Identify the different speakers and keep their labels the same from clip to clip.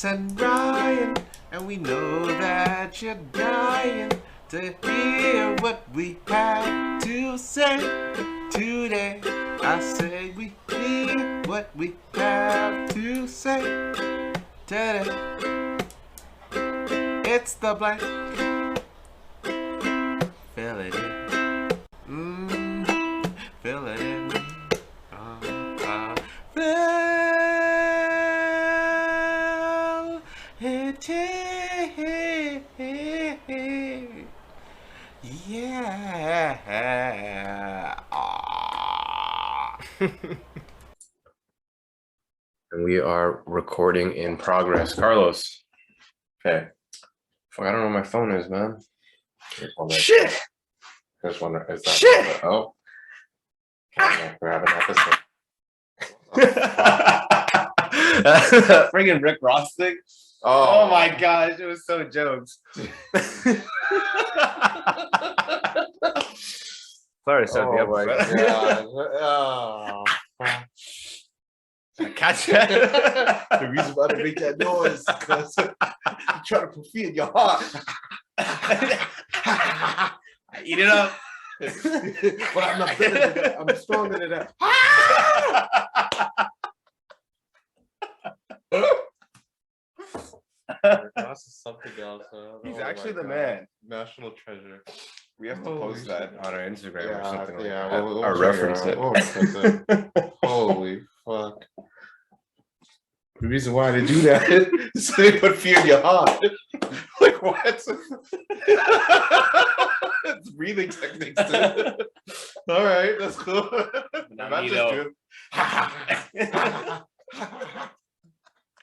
Speaker 1: Carlos and Ryan, and we know that you're dying to hear what we have to say today. I say we hear what we have to say today. It's the blank. Fill it in. Fill it in. Fill it in. Yeah.
Speaker 2: And we are recording in progress. Carlos. Okay. Fuck, I don't know where my phone is, man.
Speaker 1: Shit.
Speaker 2: I just wonder, is that
Speaker 1: Shit.
Speaker 2: Oh. Okay, we're having an episode.
Speaker 1: Friggin' Rick Ross thing.
Speaker 2: Oh
Speaker 1: my gosh, it was so jokes. Sorry, set the
Speaker 2: my
Speaker 1: episode.
Speaker 2: God. Oh.
Speaker 1: Catch that.
Speaker 2: The reason why they make that noise is because you try to perfume your heart.
Speaker 1: Eat it up.
Speaker 2: But I'm not better than that. I'm stronger than that.
Speaker 3: Ross is something else.
Speaker 2: He's actually the man.
Speaker 3: National treasure.
Speaker 2: We have to
Speaker 1: Holy
Speaker 2: post that on our Instagram or something like
Speaker 3: yeah,
Speaker 2: that.
Speaker 3: we'll
Speaker 2: Or
Speaker 3: figure
Speaker 2: reference
Speaker 3: out.
Speaker 2: it.
Speaker 3: We'll reference it. Holy fuck. The reason why they do that is so they put fear in your heart. Like what? It's breathing techniques too. All right, that's cool. Not just do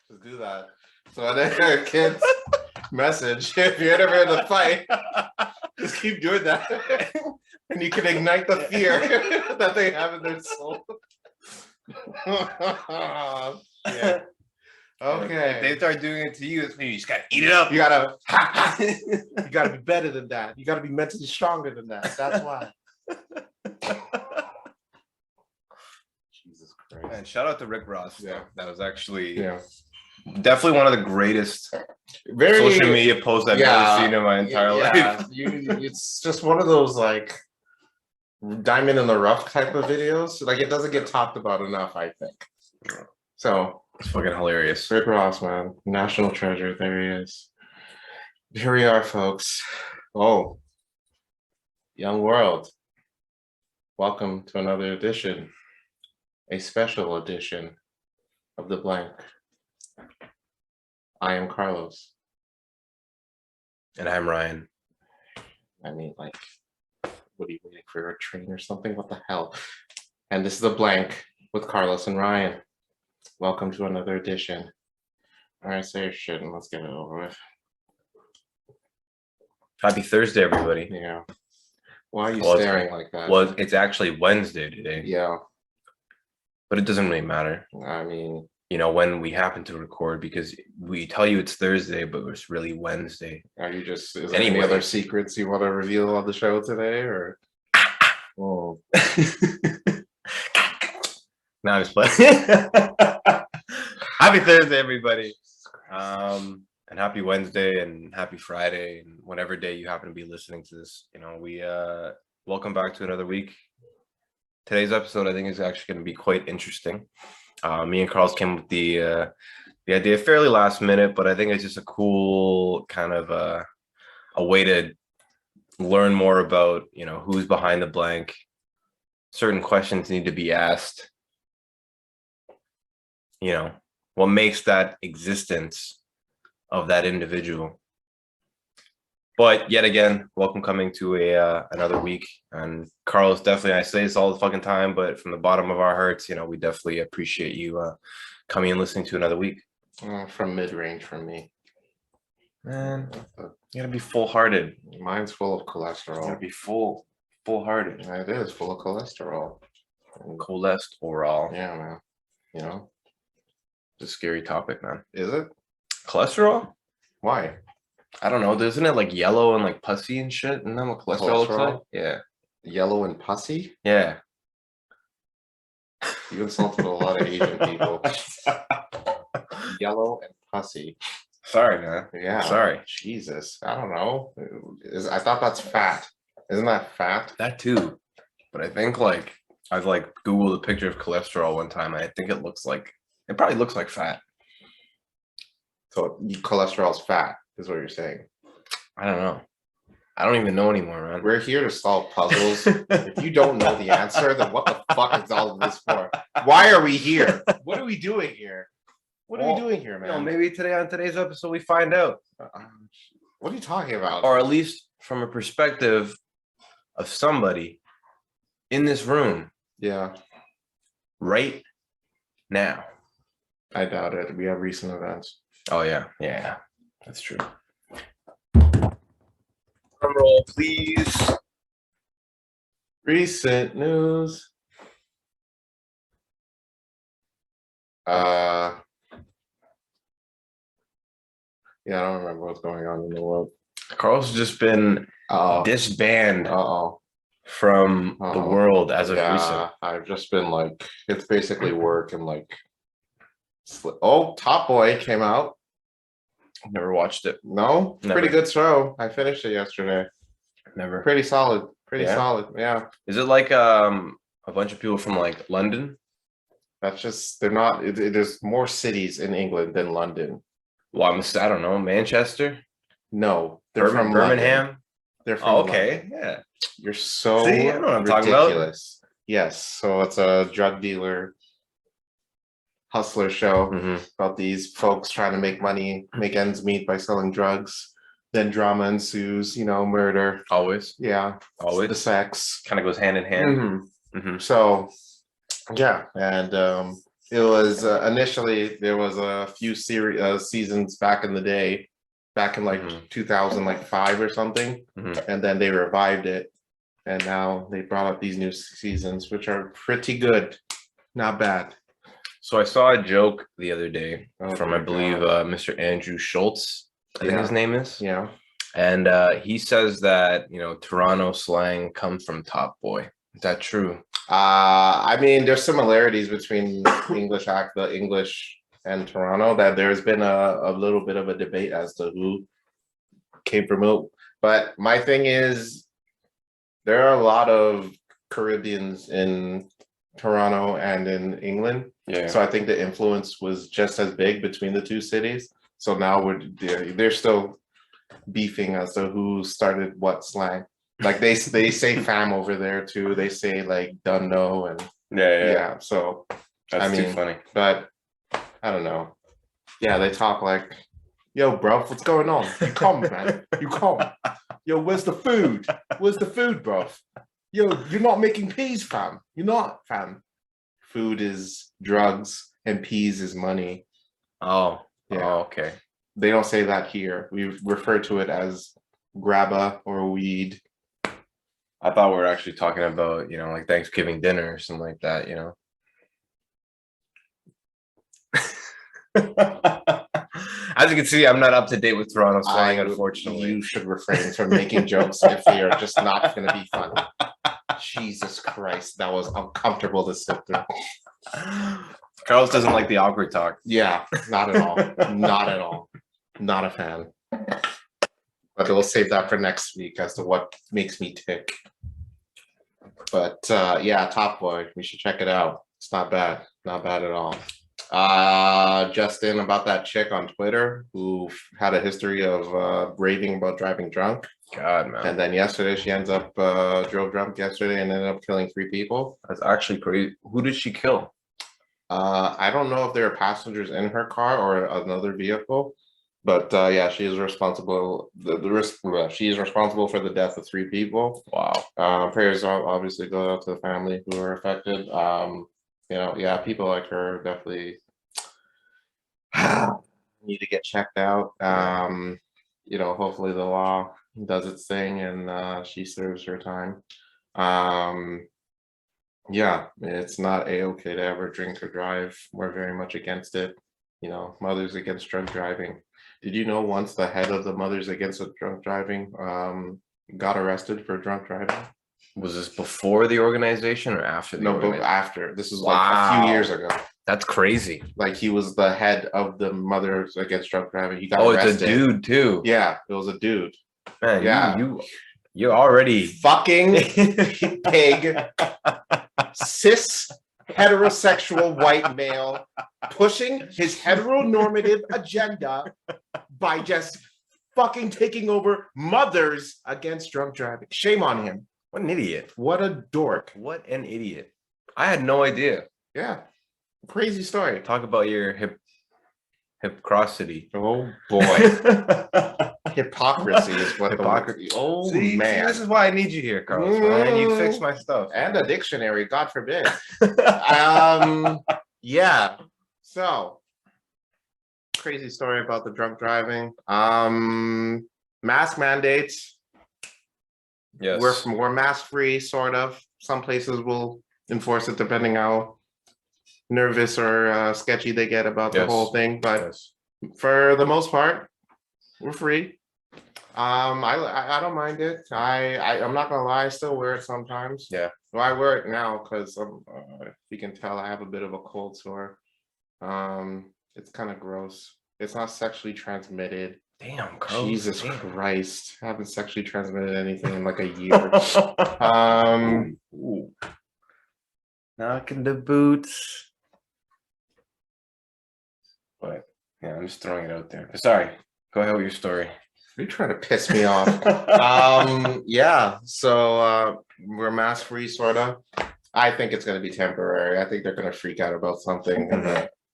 Speaker 3: just do that. So when their kids message, if you're ever in a fight, just keep doing that. And you can ignite the fear that they have in their soul. Yeah. Okay.
Speaker 2: If they start doing it to you, it's you just gotta eat it up.
Speaker 3: You gotta be better than that. You gotta be mentally stronger than that. That's why. Jesus Christ.
Speaker 2: And shout out to Rick Ross.
Speaker 3: Yeah.
Speaker 2: That was actually
Speaker 3: Yeah.
Speaker 2: definitely one of the greatest
Speaker 3: Very
Speaker 2: social media posts I've ever seen in my entire life.
Speaker 3: It's just one of those like diamond in the rough type of videos. Like it doesn't get talked about enough, I think. So
Speaker 2: It's fucking hilarious.
Speaker 3: Rick Ross, man, national treasure. There he is. Here we are, folks. Oh, young world. Welcome to another edition, a special edition of The Blank. I am Carlos.
Speaker 2: And I'm Ryan.
Speaker 3: I mean, like, what are you waiting for, a train or something? What the hell? And this is The Blank with Carlos and Ryan. Welcome to another edition. All right, say your shit and let's get it over with.
Speaker 2: Happy Thursday, everybody.
Speaker 3: Yeah. Why are you
Speaker 2: Well,
Speaker 3: staring like that?
Speaker 2: Well, it's actually Wednesday today,
Speaker 3: Yeah.
Speaker 2: but it doesn't really matter,
Speaker 3: I mean,
Speaker 2: when we happen to record, because we tell you it's Thursday, but it's really Wednesday.
Speaker 3: are you just, is there any
Speaker 2: Anyway.
Speaker 3: other secrets you want to reveal on the show today or? Oh,
Speaker 2: No, I'm just playing. Happy Thursday, everybody. And happy Wednesday and happy Friday and whatever day you happen to be listening to this. We welcome back to another week. Today's episode, I think, is actually going to be quite interesting. Me and Carlos came up with the idea fairly last minute, but I think it's just a cool kind of a way to learn more about, who's behind the blank. Certain questions need to be asked. What makes that existence of that individual. But yet again, welcome coming to another week. And Carlos, definitely, I say this all the fucking time, but from the bottom of our hearts, we definitely appreciate you coming and listening to another week.
Speaker 3: from mid-range from me.
Speaker 2: Man, you gotta be full-hearted.
Speaker 3: Mine's full of
Speaker 2: You gotta
Speaker 3: cholesterol.
Speaker 2: be full-hearted.
Speaker 3: It is full of cholesterol.
Speaker 2: Cholesterol.
Speaker 3: Yeah, man. You know,
Speaker 2: It's a scary topic, man.
Speaker 3: is it?
Speaker 2: Cholesterol?
Speaker 3: Why?
Speaker 2: I don't know. Isn't it like yellow and like pussy and shit? And then what cholesterol looks like?
Speaker 3: Cholesterol?
Speaker 2: Yeah.
Speaker 3: Yellow and pussy?
Speaker 2: Yeah.
Speaker 3: You insulted a lot of Asian people. Yellow and pussy.
Speaker 2: Sorry, man.
Speaker 3: Yeah.
Speaker 2: Sorry.
Speaker 3: Jesus. I don't know. I thought that's fat. Isn't that fat?
Speaker 2: That too. But I think like I've like Googled a picture of cholesterol one time, and I think it probably looks like fat.
Speaker 3: So cholesterol's fat, is what you're saying.
Speaker 2: I don't know. I don't even know anymore, man.
Speaker 3: We're here to solve puzzles. If you don't know the answer, then what the fuck is all of this for? Why are we here? What are we doing here? What are we doing here, man?
Speaker 2: Maybe on today's episode we find out.
Speaker 3: What are you talking about?
Speaker 2: Or at least from a perspective of somebody in this room.
Speaker 3: Yeah.
Speaker 2: Right now.
Speaker 3: I doubt it. We have recent events.
Speaker 2: Oh yeah. Yeah. That's true. Drum roll, please.
Speaker 3: Recent news. Yeah, I don't remember what's going on in the world.
Speaker 2: Carl's just been disbanded from the world as of recent.
Speaker 3: I've just been like, it's basically work and like. Oh, Top Boy came out.
Speaker 2: Never watched it.
Speaker 3: No,
Speaker 2: Never.
Speaker 3: Pretty good show. I finished it yesterday.
Speaker 2: Never.
Speaker 3: Pretty solid. Solid. Yeah.
Speaker 2: Is it like a bunch of people from like London?
Speaker 3: That's just they're not. There's more cities in England than London.
Speaker 2: Well, I don't know. Manchester?
Speaker 3: No, they're from
Speaker 2: Birmingham.
Speaker 3: London. They're from
Speaker 2: okay.
Speaker 3: London.
Speaker 2: Yeah.
Speaker 3: You're so
Speaker 2: See, I know what I'm talking
Speaker 3: ridiculous. Yes. So it's a drug dealer hustler show about these folks trying to make money, make ends meet by selling drugs. Then drama ensues. Murder.
Speaker 2: Always.
Speaker 3: Yeah.
Speaker 2: Always.
Speaker 3: The sex
Speaker 2: kind of goes hand in hand.
Speaker 3: So, yeah, and it was initially there was a few seasons back in the day, back in like 2005 or something, and then they revived it, and now they brought up these new seasons, which are pretty good, not bad.
Speaker 2: So I saw a joke the other day from I believe Mr. Andrew Schultz, I think his name is.
Speaker 3: Yeah,
Speaker 2: and he says that Toronto slang comes from Top Boy. Is that true?
Speaker 3: I mean, there's similarities between the English and Toronto. That there's been a little bit of a debate as to who came from who. But my thing is, there are a lot of Caribbeans in Toronto and in England.
Speaker 2: Yeah.
Speaker 3: So I think the influence was just as big between the two cities. So now they're still beefing as to who started what slang. Like they say fam over there too. They say like dunno and yeah. So
Speaker 2: that's too funny.
Speaker 3: But I don't know. Yeah, they talk like, yo, bro, what's going on? You come, man. You come. Yo, where's the food? Where's the food, bro? Yo, you're not making peas, fam. You're not, fam. Food is drugs and peas is money.
Speaker 2: Oh,
Speaker 3: yeah.
Speaker 2: Oh, okay.
Speaker 3: They don't say that here. We refer to it as grabba or weed.
Speaker 2: I thought we were actually talking about, like Thanksgiving dinner or something like that, As you can see, I'm not up to date with Toronto slang, unfortunately.
Speaker 3: You should refrain from making jokes if they are just not going to be funny. Jesus Christ, that was uncomfortable to sit through.
Speaker 2: Carlos doesn't like the awkward talk.
Speaker 3: Yeah, not at all. Not at all. Not a fan. But we'll save that for next week as to what makes me tick. But yeah, Top Boy, we should check it out. It's not bad. Not bad at all. Just in about that chick on Twitter who had a history of raving about driving drunk.
Speaker 2: God, man.
Speaker 3: And then yesterday she ends up drove drunk yesterday and ended up killing 3 people.
Speaker 2: That's actually crazy. Who did she kill?
Speaker 3: I don't know if there are passengers in her car or another vehicle, but yeah, she is responsible. She is responsible for the death of 3 people.
Speaker 2: Wow.
Speaker 3: Prayers obviously go out to the family who are affected. Yeah, people like her definitely need to get checked out. Hopefully the law does its thing and she serves her time. Yeah, it's not a-okay to ever drink or drive. We're very much against it. Mothers Against Drunk Driving. Did you know once the head of the Mothers Against Drunk Driving got arrested for drunk driving?
Speaker 2: Was this before the organization or after the organization?
Speaker 3: No, after. This is like a few years ago.
Speaker 2: That's crazy.
Speaker 3: Like he was the head of the Mothers Against Drunk Driving. He got arrested.
Speaker 2: It's a dude too.
Speaker 3: Yeah, it was a dude.
Speaker 2: Man,
Speaker 3: yeah,
Speaker 2: you already
Speaker 3: fucking pig, cis heterosexual white male pushing his heteronormative agenda by just fucking taking over Mothers Against Drunk Driving. Shame on him.
Speaker 2: What an idiot.
Speaker 3: What a dork.
Speaker 2: What an idiot. I had no idea.
Speaker 3: Yeah. Crazy story.
Speaker 2: Talk about your hypocrisy.
Speaker 3: Oh boy. Hypocrisy is what
Speaker 2: Hypocrisy.
Speaker 3: Oh
Speaker 2: see,
Speaker 3: man.
Speaker 2: See, this is why I need you here, Carlos. Man. You fix my stuff.
Speaker 3: And a dictionary, God forbid. Yeah. So crazy story about the drunk driving. Mask mandates.
Speaker 2: Yes.
Speaker 3: We're mask free, sort of. Some places will enforce it depending how nervous or sketchy they get about the whole thing. But for the most part, we're free. I don't mind it. I'm not gonna lie, I still wear it sometimes.
Speaker 2: Yeah.
Speaker 3: Well, I wear it now because if you can tell, I have a bit of a cold sore. It's kind of gross. It's not sexually transmitted.
Speaker 2: Damn, Carlos.
Speaker 3: Jesus Christ. I haven't sexually transmitted anything in like a year.
Speaker 2: Ooh. Knocking the boots. But yeah, I'm just throwing it out there. Sorry. Go ahead with your story.
Speaker 3: You're trying to piss me off. Yeah. So we're mask free, sort of. I think it's going to be temporary. I think they're going to freak out about something,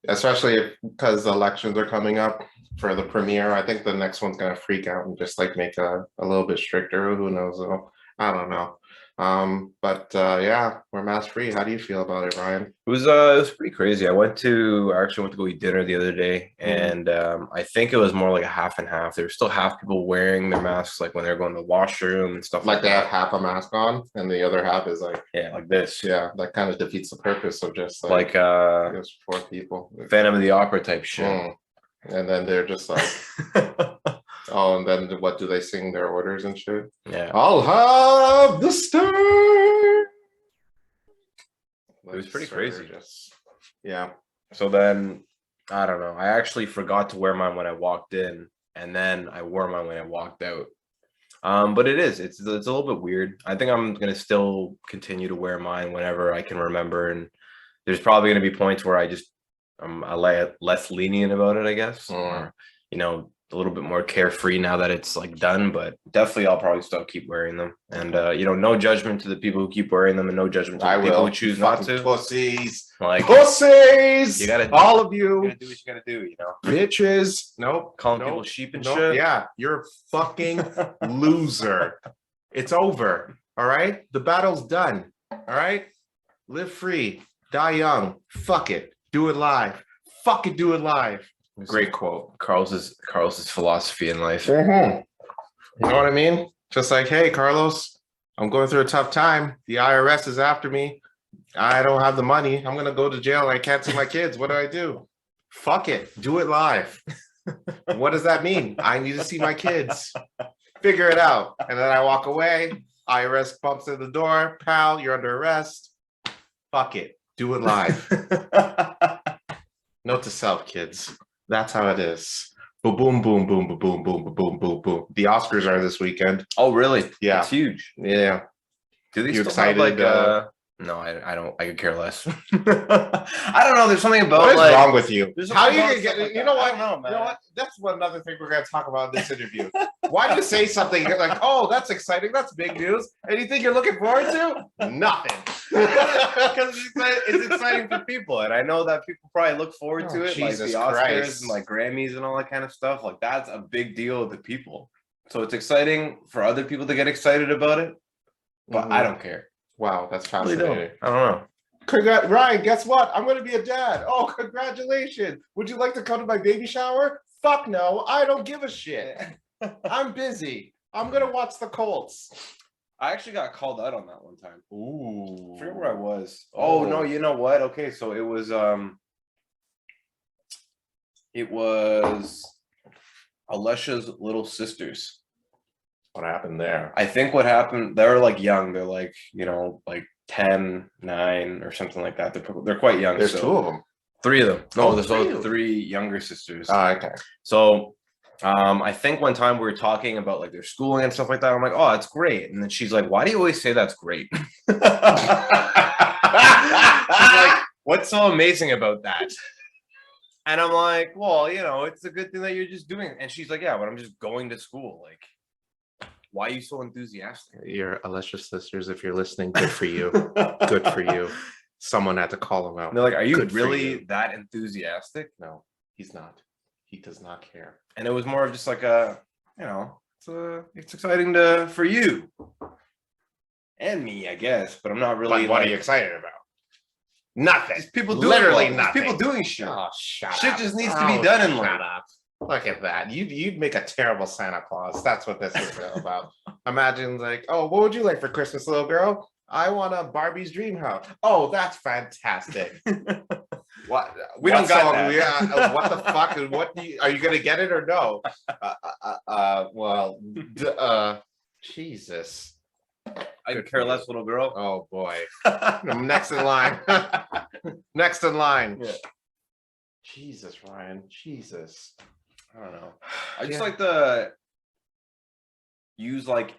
Speaker 3: especially because the elections are coming up for the premiere. I think the next one's going to freak out and just like make a little bit stricter. Who knows? I don't know. But yeah, we're mask free. How do you feel about it, Ryan?
Speaker 2: It was pretty crazy. I actually went to go eat dinner the other day, and I think it was more like a half and half. There were still half people wearing their masks, like when they're going to the washroom and stuff.
Speaker 3: Like they have half a mask on, and the other half is like
Speaker 2: like this.
Speaker 3: Yeah, that kind of defeats the purpose of just
Speaker 2: like
Speaker 3: just 4 people.
Speaker 2: Phantom of the Opera type shit.
Speaker 3: And then they're just like. Oh, and then what do they sing their orders and shit?
Speaker 2: Yeah.
Speaker 3: I'll have the star.
Speaker 2: It was pretty crazy.
Speaker 3: Yeah.
Speaker 2: So then, I don't know. I actually forgot to wear mine when I walked in, and then I wore mine when I walked out. But it's a little bit weird. I think I'm gonna still continue to wear mine whenever I can remember, and there's probably gonna be points where I less lenient about it, I guess, or a little bit more carefree now that it's like done, but definitely I'll probably still keep wearing them. And no judgment to the people who keep wearing them, and no judgment to the people who choose not to.
Speaker 3: Pussies.
Speaker 2: Like
Speaker 3: pussies.
Speaker 2: You gotta
Speaker 3: all of you.
Speaker 2: You gotta do what you gotta do,
Speaker 3: Bitches. Nope.
Speaker 2: Calling people sheep and shit.
Speaker 3: Yeah, you're a fucking loser. It's over. All right? The battle's done. All right? Live free. Die young. Fuck it. Do it live. Fuck it, do it live. Great quote.
Speaker 2: Carlos's philosophy in life.
Speaker 3: You know what I mean? Just like, hey, Carlos, I'm going through a tough time. The IRS is after me. I don't have the money. I'm going to go to jail. I can't see my kids. What do I do? Fuck it. Do it live. What does that mean? I need to see my kids. Figure it out. And then I walk away. IRS bumps at the door. Pal, you're under arrest. Fuck it. Do it live. Note to self, kids. That's how it is. Boom, boom, boom, boom, boom, boom, boom, boom, boom, boom. The Oscars are this weekend.
Speaker 2: Oh, really?
Speaker 3: Yeah,
Speaker 2: it's huge.
Speaker 3: Yeah.
Speaker 2: Do they
Speaker 3: you
Speaker 2: still
Speaker 3: excited?
Speaker 2: Have no, I don't. I could care less. I don't know. There's something about
Speaker 3: what is wrong with you?
Speaker 2: How
Speaker 3: you gonna get?
Speaker 2: Like
Speaker 3: you know what?
Speaker 2: I don't know, man.
Speaker 3: You know what? That's another thing we're gonna talk about in this interview. Why do you say something like, "Oh, that's exciting. That's big news"? Anything you're looking forward to? Nothing.
Speaker 2: Because it's exciting for people, and I know that people probably look forward to it,
Speaker 3: Jesus
Speaker 2: like the Oscars
Speaker 3: Christ.
Speaker 2: and like Grammys and all that kind of stuff. Like that's a big deal to people. So it's exciting for other people to get excited about it, but I don't care.
Speaker 3: Wow, that's fascinating.
Speaker 2: I don't know.
Speaker 3: Ryan, guess what? I'm going to be a dad. Oh, congratulations. Would you like to come to my baby shower? Fuck no. I don't give a shit. I'm busy. I'm going to watch the Colts.
Speaker 2: I actually got called out on that one time.
Speaker 3: Ooh.
Speaker 2: I forget where I was. Oh, no, you know what? Okay, so it was Alesha's little sisters.
Speaker 3: What happened there?
Speaker 2: I think what happened, they're like young. They're like, like 10, 9 or something like that. They're quite young.
Speaker 3: There's 2 of them.
Speaker 2: 3 of them. No,
Speaker 3: Oh,
Speaker 2: there's
Speaker 3: 3
Speaker 2: also
Speaker 3: of them.
Speaker 2: 3 younger sisters.
Speaker 3: Oh, okay.
Speaker 2: So I think one time we were talking about like their schooling and stuff like that. I'm like, oh, that's great. And then she's like, why do you always say that's great? She's like, what's so amazing about that? And I'm like, well, you know, it's a good thing that you're just doing. And she's like, yeah, but I'm just going to school. Like, why are you so enthusiastic?
Speaker 3: Your illustrious sisters, if you're listening, good for you. Good for you. Someone had to call him out.
Speaker 2: And they're like, are you
Speaker 3: Good for
Speaker 2: really
Speaker 3: you.
Speaker 2: that enthusiastic?
Speaker 3: No, he's not. He does not care.
Speaker 2: And it was more of just like a, you know, it's exciting for you and me, I guess. But I'm not really.
Speaker 3: But what are you excited about? Nothing.
Speaker 2: Just people doing
Speaker 3: Literally
Speaker 2: just
Speaker 3: nothing.
Speaker 2: People doing shit.
Speaker 3: Oh, shut
Speaker 2: Shit
Speaker 3: up.
Speaker 2: just needs to be done in life.
Speaker 3: Shut up. Look at that. You'd make a terrible Santa Claus. That's what this is about. Imagine like, oh, what would you like for Christmas, little girl? I want a Barbie's dream house. Oh, that's fantastic. What
Speaker 2: We don't got that.
Speaker 3: Yeah, what the fuck? What are you gonna get it or no? Jesus.
Speaker 2: I could care less, little girl.
Speaker 3: Oh boy. Next in line. Next in line.
Speaker 2: Yeah.
Speaker 3: Jesus, Ryan. Jesus.
Speaker 2: I don't know. I just like to use like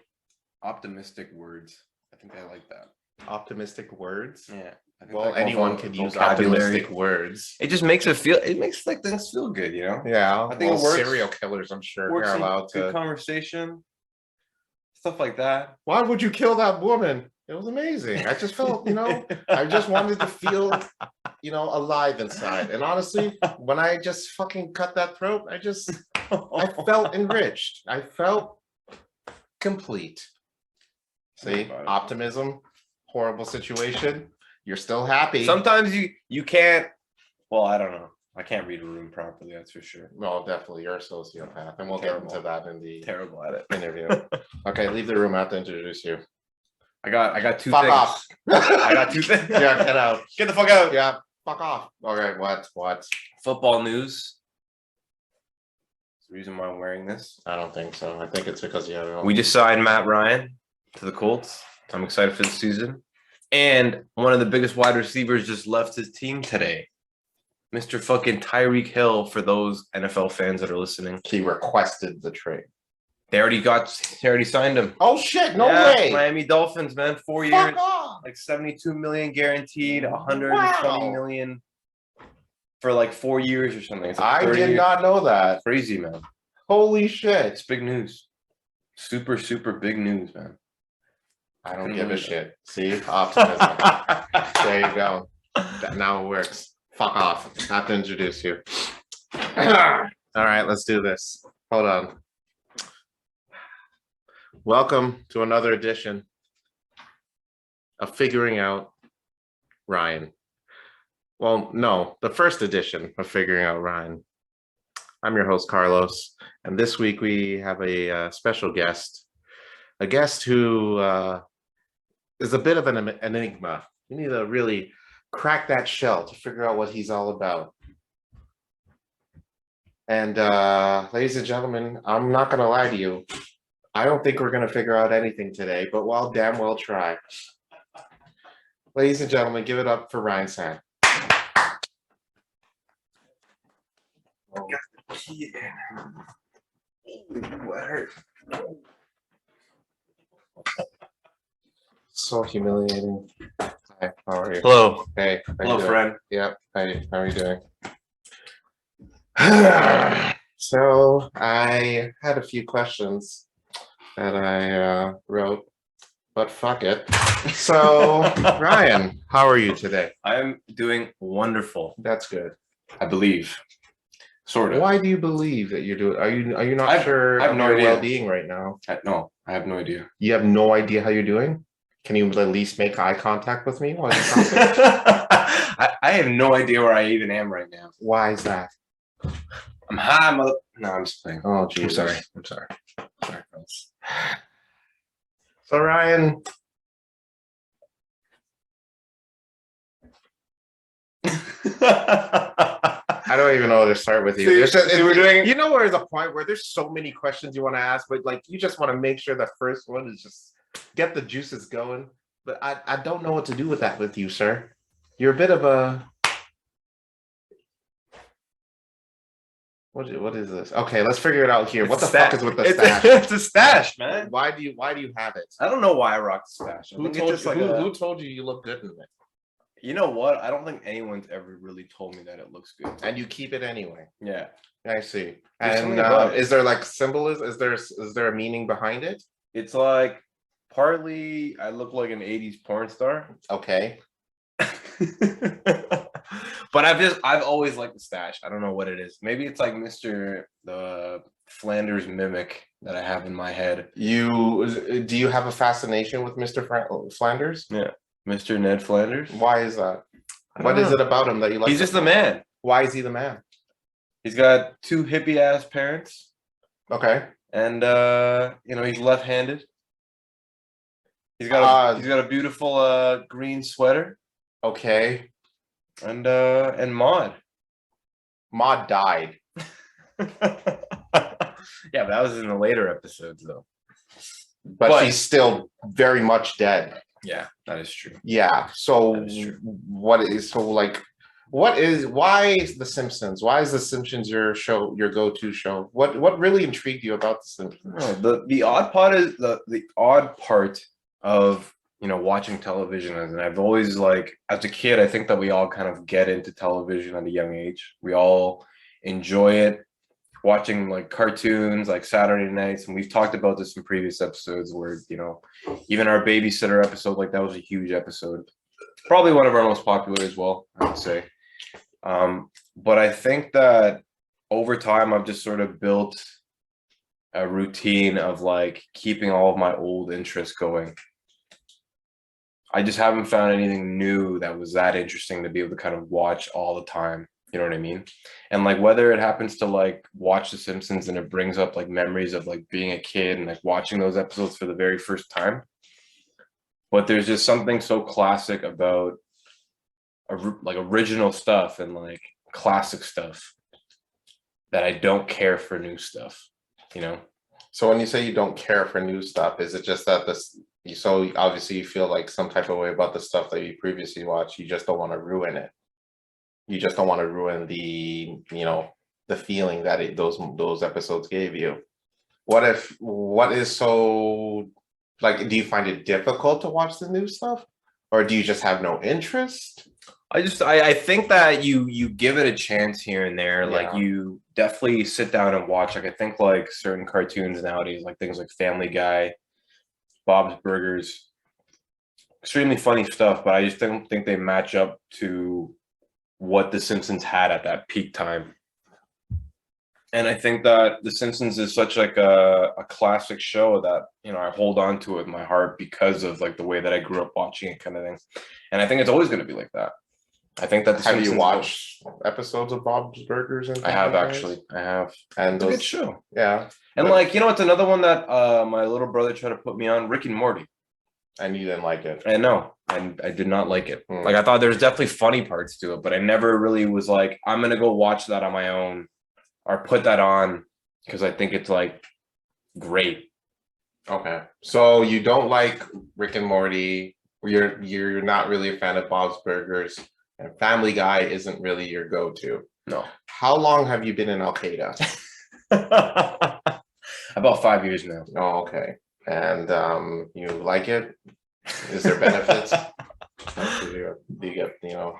Speaker 2: optimistic words. I think I like that.
Speaker 3: Optimistic words.
Speaker 2: Yeah. I think
Speaker 3: Well,
Speaker 2: like
Speaker 3: anyone can use
Speaker 2: vocabulary.
Speaker 3: optimistic words.
Speaker 2: It just makes it makes like things feel good, you know?
Speaker 3: Yeah,
Speaker 2: I think it works.
Speaker 3: Serial killers, I'm sure,
Speaker 2: Works
Speaker 3: are
Speaker 2: in
Speaker 3: allowed
Speaker 2: good
Speaker 3: to.
Speaker 2: conversation. Stuff like that.
Speaker 3: Why would you kill that woman? It was amazing. I just felt, I just wanted to feel, alive inside. And honestly, when I just fucking cut that throat, I felt enriched. I felt complete. See, optimism, horrible situation. You're still happy.
Speaker 2: Sometimes you can't. Well, I don't know. I can't read a room properly. That's for sure.
Speaker 3: Well, definitely, you're a sociopath, and we'll get into that in the
Speaker 2: Terrible at it.
Speaker 3: interview. Okay, leave the room. I have to introduce you.
Speaker 2: I got 2
Speaker 3: Fuck
Speaker 2: things.
Speaker 3: off.
Speaker 2: I got 2 things.
Speaker 3: Yeah, get out.
Speaker 2: Get the fuck out.
Speaker 3: Yeah, fuck off. Okay, what?
Speaker 2: Football news. That's the reason why I'm wearing this.
Speaker 3: I don't think so. I think it's because you have.
Speaker 2: We just signed Matt Ryan to the Colts. I'm excited for the season. And one of the biggest wide receivers just left his team today. Mr. fucking Tyreek Hill, for those NFL fans that are listening.
Speaker 3: He requested the trade.
Speaker 2: They already signed him.
Speaker 3: Oh shit, no
Speaker 2: Yeah,
Speaker 3: way.
Speaker 2: Miami Dolphins, man. 4
Speaker 3: Fuck
Speaker 2: years.
Speaker 3: off.
Speaker 2: Like 72 million guaranteed, 120 million for like 4 years or something. It's like
Speaker 3: I did not know that.
Speaker 2: Crazy, man.
Speaker 3: Holy shit.
Speaker 2: It's big news. Super, super big news, man.
Speaker 3: I don't give a shit. See? Optimism. There you go. Now it works. Fuck off. I have to introduce you. All right, let's do this. Hold on. Welcome to another edition of Figuring Out Ryan. Well, no, the first edition of Figuring Out Ryan. I'm your host, Carlos, and this week we have a special guest, a guest who is a bit of an enigma. You need to really crack that shell to figure out what he's all about. And ladies and gentlemen, I'm not going to lie to you. I don't think we're going to figure out anything today, but we'll damn well try. Ladies and gentlemen, give it up for Ryan Sann.
Speaker 2: Oh, yeah. That hurt.
Speaker 3: So humiliating. Hi, how are you?
Speaker 2: Hello.
Speaker 3: Hey. how you
Speaker 2: Hello,
Speaker 3: doing?
Speaker 2: friend.
Speaker 3: Yep. Hey, how are you doing? So I had a few questions that I wrote, but fuck it. So Ryan, how are you today?
Speaker 2: I'm doing wonderful.
Speaker 3: That's good.
Speaker 2: I believe. Sort of.
Speaker 3: Why do you believe that you're doing? Are you not sure
Speaker 2: I have
Speaker 3: of
Speaker 2: no
Speaker 3: your
Speaker 2: idea.
Speaker 3: well-being right now?
Speaker 2: No, I have no idea.
Speaker 3: You have no idea how you're doing? Can you at least make eye contact with me while you're talking?
Speaker 2: I have no idea where I even am right now.
Speaker 3: Why is that?
Speaker 2: I'm high, mother. No, I'm just playing.
Speaker 3: Oh,
Speaker 2: I'm
Speaker 3: Jesus.
Speaker 2: sorry. I'm sorry. Sorry, fellas.
Speaker 3: So Ryan, I don't even know where to start with you.
Speaker 2: See,
Speaker 3: It's just-
Speaker 2: see, we're doing-
Speaker 3: you know, where there's a point where there's so many questions you want to ask, but like you just want to make sure the first one is just get the juices going. But I don't know what to do with that with you, sir. You're a bit of a What is this? Okay, let's figure it out here.
Speaker 2: It's
Speaker 3: What the
Speaker 2: a
Speaker 3: fuck
Speaker 2: sta-
Speaker 3: is with the
Speaker 2: it's,
Speaker 3: stash?
Speaker 2: It's a stash, man.
Speaker 3: Why do you have it?
Speaker 2: I don't know why I rock the stash. I
Speaker 3: Who
Speaker 2: think
Speaker 3: told
Speaker 2: it's
Speaker 3: you?
Speaker 2: just like
Speaker 3: Who told you look good in it?
Speaker 2: You know what? I don't think anyone's ever really told me that it looks good.
Speaker 3: And you keep it anyway.
Speaker 2: Yeah.
Speaker 3: I see.
Speaker 2: There's
Speaker 3: And
Speaker 2: something about it.
Speaker 3: is there like symbolism? Is there a meaning behind it?
Speaker 2: It's like partly I look like an 80s porn star.
Speaker 3: Okay.
Speaker 2: But I've always liked the stash. I don't know what it is. Maybe it's like Mr. the Flanders mimic that I have in my head.
Speaker 3: Do you have a fascination with Mr. Flanders?
Speaker 2: Yeah. Mr. Ned Flanders.
Speaker 3: Why is that?
Speaker 2: I
Speaker 3: What
Speaker 2: don't
Speaker 3: is
Speaker 2: know.
Speaker 3: it about him that you like?
Speaker 2: He's just the man.
Speaker 3: Why is he the man?
Speaker 2: He's got two hippie ass parents.
Speaker 3: Okay.
Speaker 2: And he's left-handed. He's got a beautiful green sweater.
Speaker 3: Okay.
Speaker 2: And Maud.
Speaker 3: Maud died.
Speaker 2: Yeah, but that was in the later episodes though.
Speaker 3: But she's still very much dead.
Speaker 2: Yeah, that is true.
Speaker 3: Yeah. So
Speaker 2: That is true.
Speaker 3: why is The Simpsons? Why is The Simpsons your go-to show? What really intrigued you about The Simpsons?
Speaker 2: No, the odd part is the odd part of watching television, and I've always as a kid, I think that we all kind of get into television at a young age. We all enjoy it, watching cartoons like Saturday nights, and we've talked about this in previous episodes where even our babysitter episode, that was a huge episode, probably one of our most popular as well, I would say. But I think that over time I've just sort of built a routine of keeping all of my old interests going. I just haven't found anything new that was that interesting to be able to kind of watch all the time. You know what I mean? And whether it happens to watch The Simpsons and it brings up memories of being a kid and watching those episodes for the very first time. But there's just something so classic about original stuff and classic stuff that I don't care for new stuff,
Speaker 3: So when you say you don't care for new stuff, is it just that so obviously you feel some type of way about the stuff that you previously watched, you just don't want to ruin it. You just don't want to ruin the feeling that those episodes gave you. What is so do you find it difficult to watch the new stuff, or do you just have no interest?
Speaker 2: I think that you give it a chance here and there.
Speaker 3: Yeah.
Speaker 2: You definitely sit down and watch. I think certain cartoons nowadays, things like Family Guy, Bob's Burgers, extremely funny stuff, but I just don't think they match up to what The Simpsons had at that peak time. And I think that The Simpsons is such a classic show that I hold on to it in my heart because of the way that I grew up watching it, kind of thing. And I think it's always going to be like that. I think that
Speaker 3: Have you watched episodes of Bob's Burgers?
Speaker 2: I have actually. I have.
Speaker 3: And
Speaker 2: It's a good show.
Speaker 3: Yeah.
Speaker 2: And it's another one that my little brother tried to put me on, Rick and Morty.
Speaker 3: And you didn't like it.
Speaker 2: I know, and I did not like it.
Speaker 3: Hmm.
Speaker 2: I thought there was definitely funny parts to it, but I never really was I'm gonna go watch that on my own or put that on because I think it's great.
Speaker 3: Okay. So you don't like Rick and Morty. You're not really a fan of Bob's Burgers, and Family Guy isn't really your go-to.
Speaker 2: No.
Speaker 3: How long have you been in Al Qaeda?
Speaker 2: About 5 years now.
Speaker 3: Oh, okay. And you like it? Is there benefits? Do you get,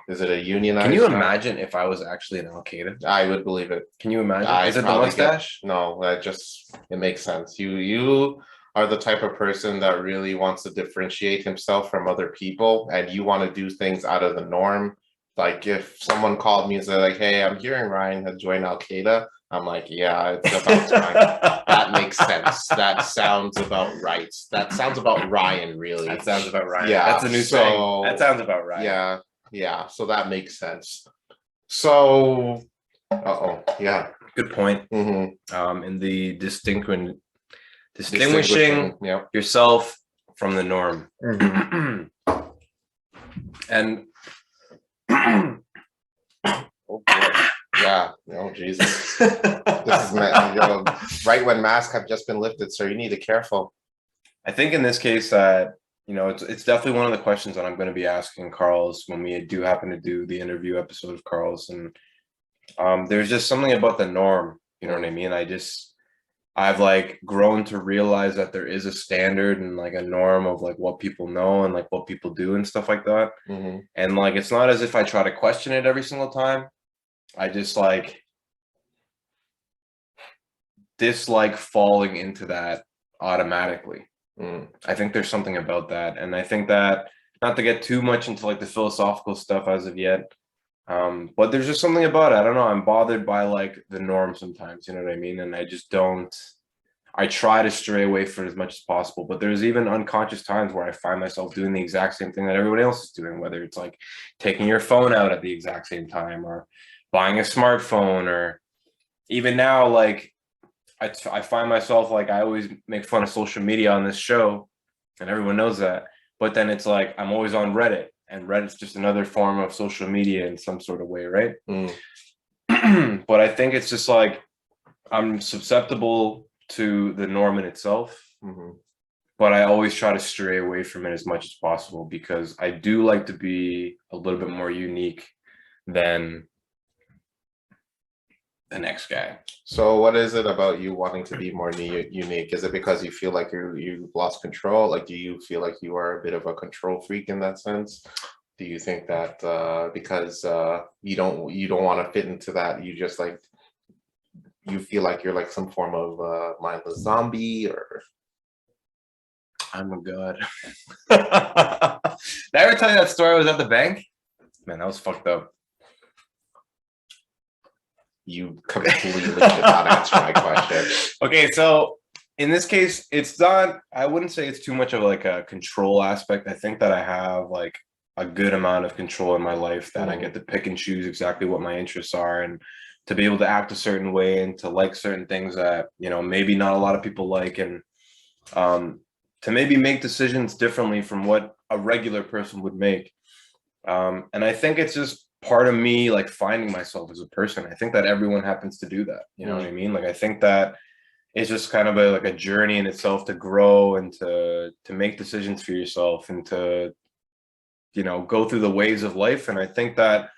Speaker 3: is it a unionized
Speaker 2: Can you
Speaker 3: job?
Speaker 2: imagine if I was actually in Al Qaeda?
Speaker 3: I would believe it.
Speaker 2: Can you imagine?
Speaker 3: I'd
Speaker 2: Is it the
Speaker 3: probably
Speaker 2: mustache?
Speaker 3: No, it makes sense. You are the type of person that really wants to differentiate himself from other people, and you want to do things out of the norm. If someone called me and said hey, I'm hearing Ryan has joined Al Qaeda, I'm yeah, it's about time. That makes sense. That sounds about right. That sounds about Ryan, really.
Speaker 2: That sounds about right.
Speaker 3: Yeah,
Speaker 2: That's a new thing. That sounds about right.
Speaker 3: Yeah. So that makes sense. So, yeah.
Speaker 2: Good point.
Speaker 3: Mm-hmm.
Speaker 2: In the distinguishing
Speaker 3: Yeah.
Speaker 2: yourself from the norm.
Speaker 3: Mm-hmm.
Speaker 2: And
Speaker 3: Oh boy. Yeah. Oh Jesus. This is right when masks have just been lifted, so you need to be careful.
Speaker 2: I think in this case that it's definitely one of the questions that I'm going to be asking Carl's when we do happen to do the interview episode of Carl's, and there's just something about the norm You know what I mean? I've like grown to realize that there is a standard and like a norm of like what people know and like what people do and stuff like that.
Speaker 3: Mm-hmm.
Speaker 2: And like it's not as if I try to question it every single time. I just like dislike falling into that automatically. I think there's something about that. And I think that, not to get too much into like the philosophical stuff as of yet, but there's just something about it. I don't know. I'm bothered by like the norm sometimes, you know what I mean? And I try to stray away from it as much as possible, but there's even unconscious times where I find myself doing the exact same thing that everybody else is doing, whether it's like taking your phone out at the exact same time or buying a smartphone, or even now, like I find myself like I always make fun of social media on this show and everyone knows that. But then it's like I'm always on Reddit, and Reddit's just another form of social media in some sort of way, right? But I think it's just like I'm susceptible to the norm in itself, but I always try to stray away from it as much as possible because I do like to be a little bit more unique than the next guy.
Speaker 3: So what is it about you wanting to be more unique? Is it because you feel like you've lost control? Like, do you feel like you are a bit of a control freak in that sense? Do you think that because you don't want to fit into that, you just like, you feel like you're like some form of mindless zombie? Or
Speaker 2: I'm a god. Did I ever tell you that story? I was at the bank. Man, that was fucked up.
Speaker 3: You completely did not answer my question.
Speaker 2: Okay, so in this case, it's not, I wouldn't say it's too much of like a control aspect. I think that I have like a good amount of control in my life, that I get to pick and choose exactly what my interests are, and to be able to act a certain way and to like certain things that, you know, maybe not a lot of people like, and to maybe make decisions differently from what a regular person would make. And I think it's just part of me like finding myself as a person. I think that everyone happens to do that. You know what I mean? Like I think that it's just kind of like a journey in itself to grow and to make decisions for yourself and to, you know, go through the waves of life. And I think that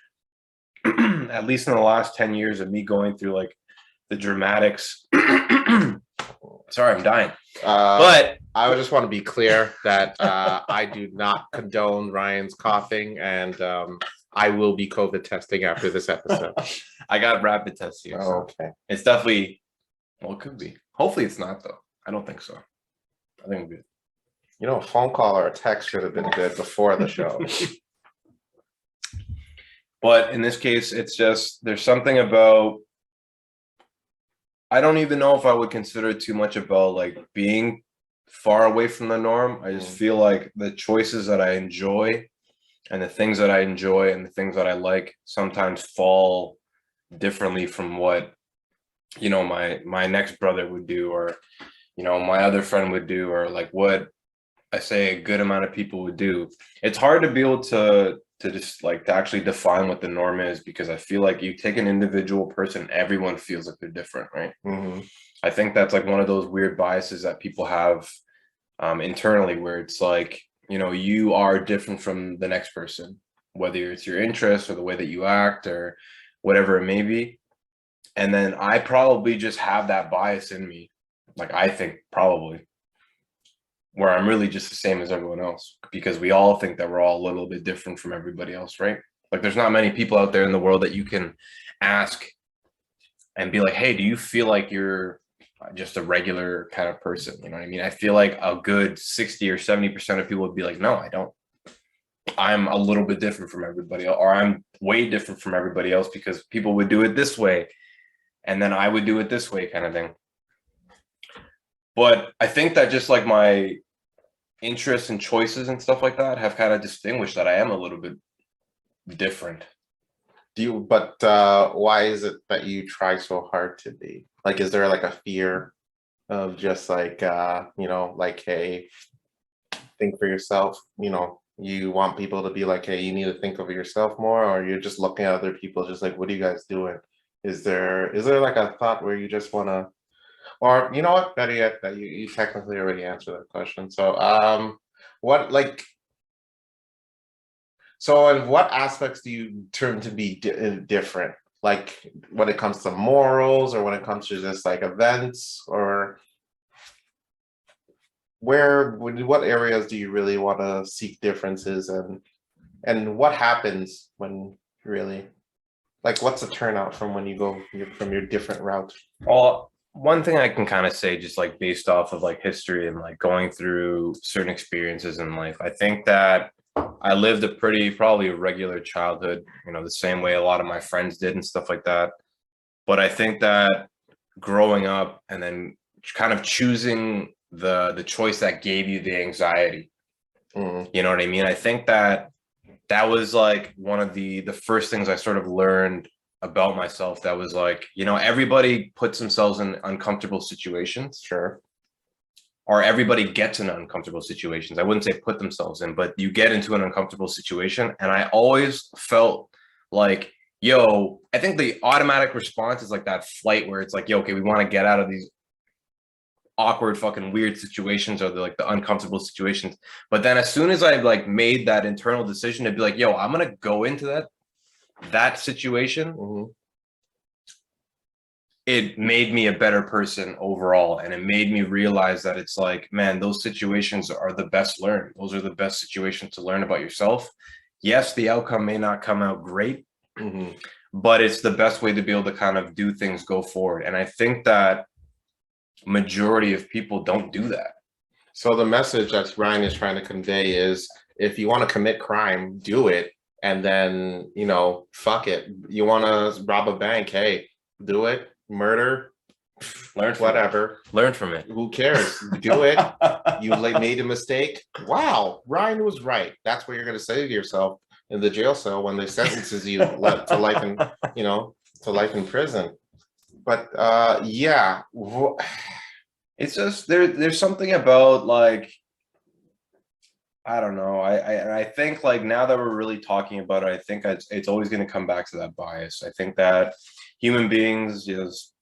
Speaker 2: at least in the last 10 years of me going through like the dramatics, sorry, I'm dying. But
Speaker 3: I just want to be clear that I do not condone Ryan's coughing, and I will be COVID testing after this episode.
Speaker 2: I got rapid tests here. So
Speaker 3: Okay.
Speaker 2: it's definitely, well, it could be. Hopefully it's not, though. I don't think so. I think I'm good.
Speaker 3: You know, a phone call or a text should have been good before the show.
Speaker 2: But in this case, it's just, there's something about, I don't even know if I would consider it too much about like being far away from the norm. I just feel like the choices that I enjoy and the things that I enjoy and the things that I like sometimes fall differently from what, you know, my next brother would do, or, you know, my other friend would do, or like what I say a good amount of people would do. It's hard to be able to just like to actually define what the norm is, because I feel like you take an individual person, everyone feels like they're different, right? I think that's like one of those weird biases that people have internally, where it's like, you know, you are different from the next person, whether it's your interests or the way that you act or whatever it may be. And then I probably just have that bias in me. Like, I think probably where I'm really just the same as everyone else, because we all think that we're all a little bit different from everybody else, right? Like there's not many people out there in the world that you can ask and be like, hey, do you feel like you're just a regular kind of person? You know what I mean? I feel like a good 60 or 70% of people would be like, no, I don't. I'm a little bit different from everybody else, or I'm way different from everybody else, because people would do it this way and then I would do it this way, kind of thing. But I think that just like my interests and choices and stuff like that have kind of distinguished that I am a little bit different.
Speaker 3: But why is it that you try so hard to be? Like, is there like a fear of just like, you know, like, hey, think for yourself, you know, you want people to be like, hey, you need to think of yourself more, or you're just looking at other people just like, what are you guys doing? Is there like a thought where you just want to, or you know what, better yet, that you technically already answered that question. So what, like, so in what aspects do you turn to be different? Like when it comes to morals or when it comes to just like events, or what areas do you really want to seek differences, and what happens when really, like, what's the turnout from when you go from your different route?
Speaker 2: Well, one thing I can kind of say, just like based off of like history and like going through certain experiences in life, I think that I lived a probably a regular childhood, the same way a lot of my friends did and stuff like that. But I think that growing up and then kind of choosing the choice that gave you the anxiety, you know what I mean? I think that was like one of the first things I sort of learned about myself. That was like, everybody puts themselves in uncomfortable situations.
Speaker 3: Sure.
Speaker 2: Or everybody gets in uncomfortable situations. I wouldn't say put themselves in, but you get into an uncomfortable situation. And I always felt like, yo, I think the automatic response is like that flight where it's like, yo, okay, we want to get out of these awkward fucking weird situations, or the uncomfortable situations. But then as soon as I like made that internal decision to be like, yo, I'm gonna go into that situation, it made me a better person overall. And it made me realize that it's like, man, those situations are the best learn. Those are the best situations to learn about yourself. Yes, the outcome may not come out great, but it's the best way to be able to kind of do things, go forward. And I think that majority of people don't do that.
Speaker 3: So the message that Ryan is trying to convey is, if you want to commit crime, do it. And then, fuck it. You want to rob a bank? Hey, do it. Murder,
Speaker 2: learn
Speaker 3: whatever.
Speaker 2: Learn from it.
Speaker 3: Who cares? Do it. You made a mistake. Wow, Ryan was right. That's what you're going to say to yourself in the jail cell when they sentences you to life in, to life in prison. But yeah,
Speaker 2: it's just there's something about like, I don't know. I think like now that we're really talking about it, I think it's always going to come back to that bias. I think that human beings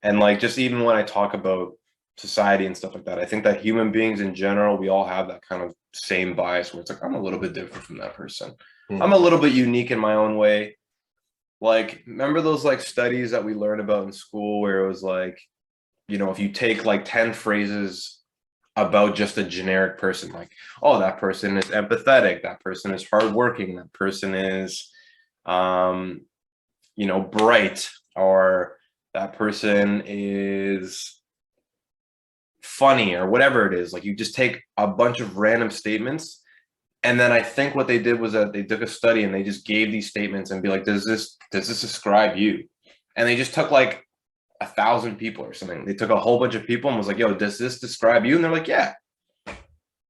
Speaker 2: and like just even when I talk about society and stuff like that, I think that human beings in general, we all have that kind of same bias where it's like, I'm a little bit different from that person. I'm a little bit unique in my own way. Like, remember those like studies that we learned about in school where it was like, if you take like 10 phrases about just a generic person, like, oh, that person is empathetic, that person is hardworking, that person is bright, or that person is funny, or whatever it is. Like, you just take a bunch of random statements, and then I think what they did was that they took a study and they just gave these statements and be like, does this describe you? And they just took like 1,000 people or something. They took a whole bunch of people and was like, yo, does this describe you? And they're like, yeah,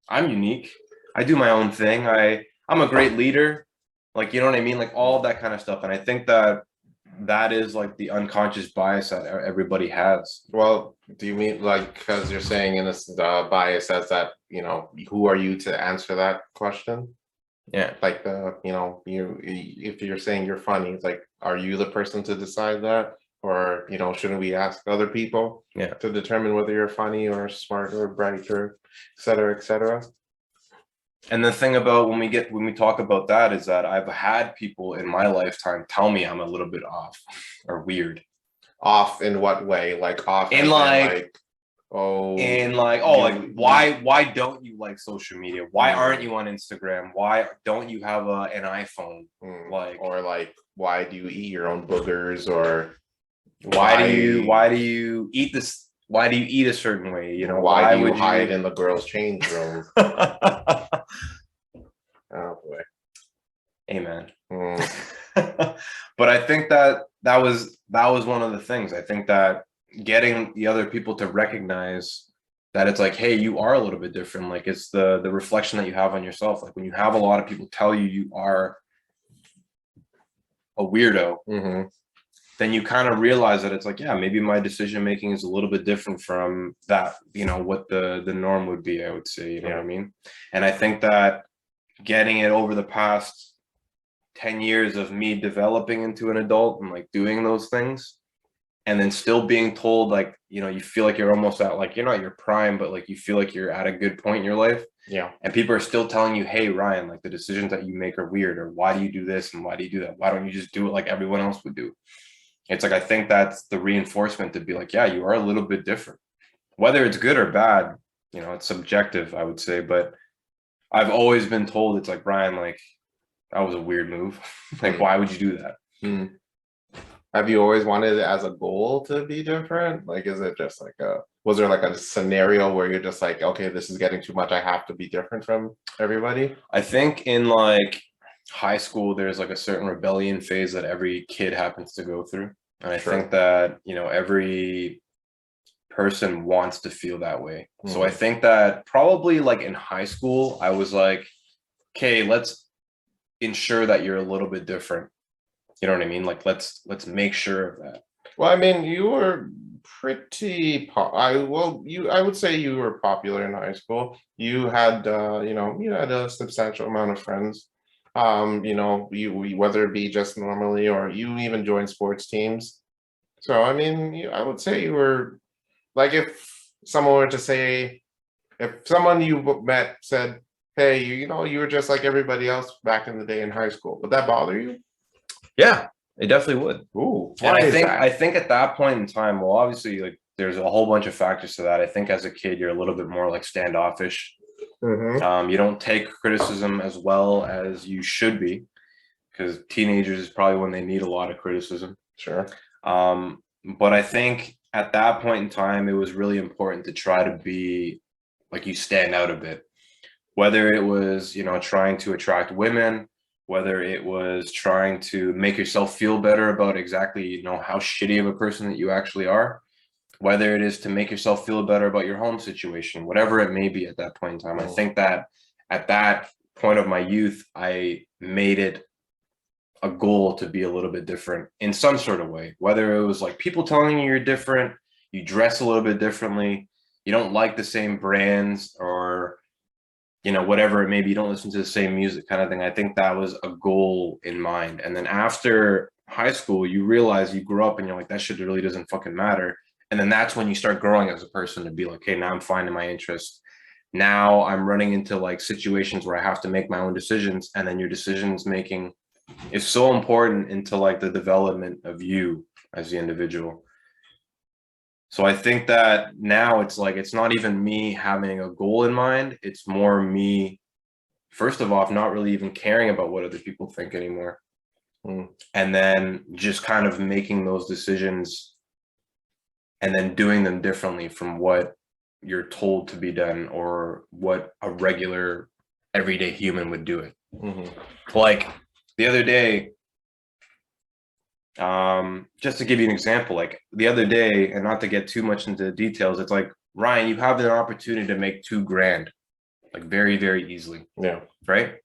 Speaker 2: I'm unique. I do my own thing. I'm a great leader. Like, you know what I mean? Like all of that kind of stuff. And I think that is like the unconscious bias that everybody has.
Speaker 3: Well, do you mean like, because you're saying in this bias as that, who are you to answer that question?
Speaker 2: Yeah.
Speaker 3: Like if you're saying you're funny, it's like, are you the person to decide that? Or, shouldn't we ask other people to determine whether you're funny or smart or bright or et cetera, et cetera?
Speaker 2: And the thing about when we talk about that is that I've had people in my lifetime tell me I'm a little bit off or weird.
Speaker 3: Off in what way? Like off
Speaker 2: in why don't you like social media? Why aren't you on Instagram? Why don't you have an iPhone?
Speaker 3: Why do you eat your own boogers? Or
Speaker 2: why do you eat this? Why do you eat a certain way?
Speaker 3: Why do you hide in the girls' change room? Oh boy.
Speaker 2: Amen. But I think that was one of the things. I think that getting the other people to recognize that it's like, hey, you are a little bit different. Like, it's the reflection that you have on yourself. Like when you have a lot of people tell you are a weirdo, then you kind of realize that it's like, yeah, maybe my decision making is a little bit different from that, what the norm would be, I would say, what I mean? And I think that getting it over the past 10 years of me developing into an adult and like doing those things, and then still being told like, you feel like you're almost at like, you're not your prime, but like you feel like you're at a good point in your life.
Speaker 3: Yeah.
Speaker 2: And people are still telling you, hey, Ryan, like the decisions that you make are weird, or why do you do this and why do you do that? Why don't you just do it like everyone else would do? It's like, I think that's the reinforcement to be like, yeah, you are a little bit different. Whether it's good or bad, you know, it's subjective, I would say. But I've always been told, it's like, Brian, like, that was a weird move. Like, why would you do that?
Speaker 3: Mm. Have you always wanted it as a goal to be different? Like, is it just like was there like a scenario where you're just like, okay, this is getting too much, I have to be different from everybody?
Speaker 2: I think in like high school, there's like a certain rebellion phase that every kid happens to go through. And I think that, you know, every person wants to feel that way. So I think that probably like in high school, I was like, okay, let's ensure that you're a little bit different. You know what I mean? Like, let's make sure of that.
Speaker 3: Well, I mean, you were pretty I would say you were popular in high school. You had you know, you had a substantial amount of friends. You know, whether it be just normally or you even joined sports teams. So I mean, I would say you were like, if someone were to say, if someone you met said, hey, you know, you were just like everybody else back in the day in high school, would that bother you?
Speaker 2: Yeah, it definitely would.
Speaker 3: Ooh,
Speaker 2: And I think at that point in time, well, obviously, like, there's a whole bunch of factors to that. I think as a kid, you're a little bit more like standoffish. You don't take criticism as well as you should be, because teenagers is probably when they need a lot of criticism.
Speaker 3: Sure.
Speaker 2: But I think at that point in time, it was really important to try to be like, you stand out a bit, whether it was, you know, trying to attract women, whether it was trying to make yourself feel better about exactly, you know, how shitty of a person that you actually are, whether it is to make yourself feel better about your home situation, whatever it may be at that point in time. I think that at that point of my youth, I made it a goal to be a little bit different in some sort of way, whether it was like people telling you you're different, you dress a little bit differently, you don't like the same brands, or, you know, whatever it may be, you don't listen to the same music kind of thing. I think that was a goal in mind. And then after high school, you realize you grow up and you're like, that shit really doesn't fucking matter. And then that's when you start growing as a person to be like, hey, now I'm finding my interest. Now I'm running into like situations where I have to make my own decisions. And then your decisions making is so important into like the development of you as the individual. So I think that now it's like, it's not even me having a goal in mind. It's more me, first of all, not really even caring about what other people think anymore. And then just kind of making those decisions and then doing them differently from what you're told to be done or what a regular everyday human would do it. Like the other day, just to give you an example, like the other day, and not to get too much into the details, it's like, Ryan, you have the opportunity to make $2,000, like very, very easily.
Speaker 3: Yeah.
Speaker 2: Right.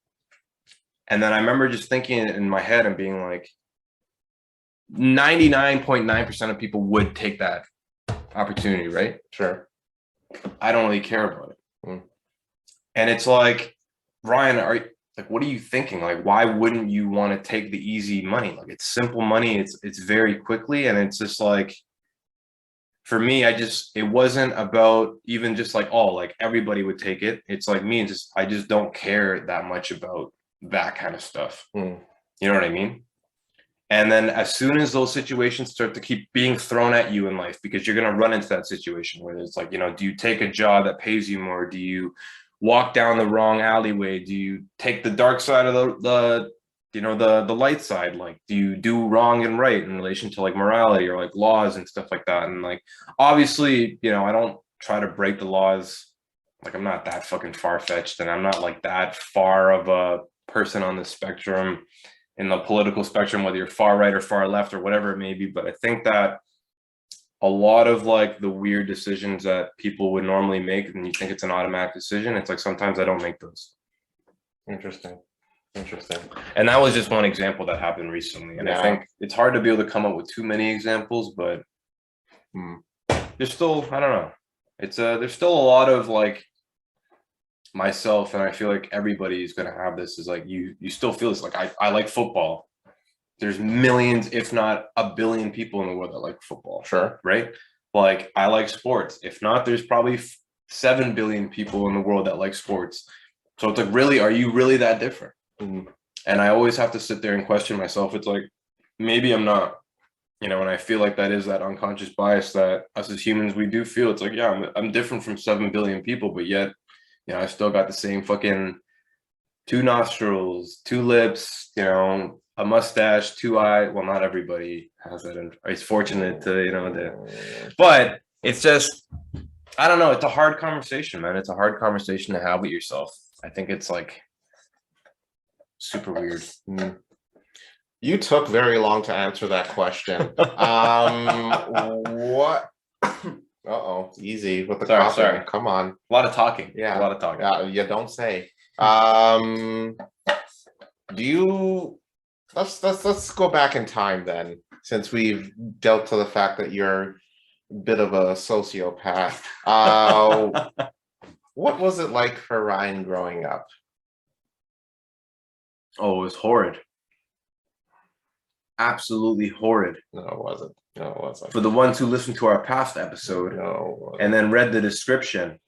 Speaker 2: And then I remember just thinking in my head and being like, 99.9% of people would take that opportunity, right?
Speaker 3: Sure.
Speaker 2: I don't really care about it. And it's like, Ryan, what are you thinking? Like, why wouldn't you want to take the easy money? Like, it's simple money. It's very quickly. And it's just like, for me, it wasn't about even just like, oh, like everybody would take it. It's like me, I just don't care that much about that kind of stuff. You know what I mean? And then as soon as those situations start to keep being thrown at you in life, because you're going to run into that situation where it's like, you know, do you take a job that pays you more? Do you walk down the wrong alleyway? Do you take the dark side of the light side? Like, do you do wrong and right in relation to like morality or like laws and stuff like that? And like, obviously, you know, I don't try to break the laws. Like, I'm not that fucking far-fetched, and I'm not like that far of a person on the spectrum, in the political spectrum, whether you're far right or far left or whatever it may be. But I think that a lot of like the weird decisions that people would normally make, and you think it's an automatic decision, it's like sometimes I don't make those.
Speaker 3: Interesting.
Speaker 2: And that was just one example that happened recently. And I think it's hard to be able to come up with too many examples, but there's still, I don't know. There's still a lot of like myself, and I feel like everybody's gonna have this, is like you still feel this, like I like football. There's millions, if not a billion people in the world that like football.
Speaker 3: Sure.
Speaker 2: Right? Like, I like sports. If not, there's probably 7 billion people in the world that like sports. So it's like, really, are you really that different? And I always have to sit there and question myself. It's like, maybe I'm not. you know, and I feel like that is that unconscious bias that us as humans, we do feel. It's like, yeah, I'm different from 7 billion people, but yet, you know, I still got the same fucking 2 nostrils, 2 lips, you know, a mustache, 2 eyes. Well, not everybody has that. And is fortunate to, you know, but it's just, I don't know. It's a hard conversation, man. It's a hard conversation to have with yourself. I think it's like super weird.
Speaker 3: You took very long to answer that question. What? Uh-oh, easy with the coughing.
Speaker 2: Sorry.
Speaker 3: Come on.
Speaker 2: A lot of talking.
Speaker 3: Yeah.
Speaker 2: A lot of talking.
Speaker 3: Yeah, you don't say. Do you let's go back in time then, since we've dealt to the fact that you're a bit of a sociopath. What was it like for Ryan growing up?
Speaker 2: Oh, it was horrid. Absolutely horrid.
Speaker 3: No, it wasn't. No, it wasn't.
Speaker 2: For the ones who listened to our past episode
Speaker 3: No,
Speaker 2: and then read the description.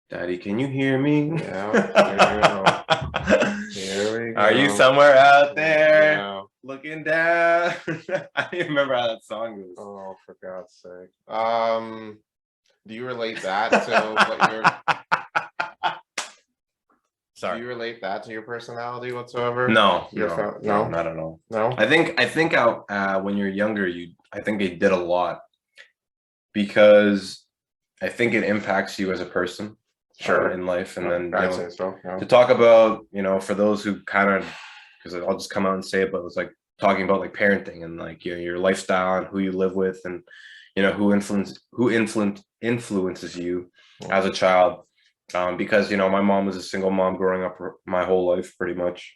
Speaker 2: Daddy, can you hear me?
Speaker 3: Yeah, there you go. Here we go.
Speaker 2: Are you somewhere out there
Speaker 3: Yeah.
Speaker 2: looking down? I don't even remember how that song goes.
Speaker 3: Oh, for God's sake. Do you relate that to what you're
Speaker 2: Sorry.
Speaker 3: Do you relate that to your personality whatsoever?
Speaker 2: No,
Speaker 3: No,
Speaker 2: not at all.
Speaker 3: no.
Speaker 2: I think when you're younger, I think it did a lot because I think it impacts you as a person, in life. And then
Speaker 3: I'd say so. Yeah.
Speaker 2: to talk about, you know, for those who kind of, because I'll just come out and say it, but it's like talking about like parenting and like, you know, your lifestyle and who you live with and, you know, who influences you as a child. Because, you know, my mom was a single mom growing up my whole life, pretty much.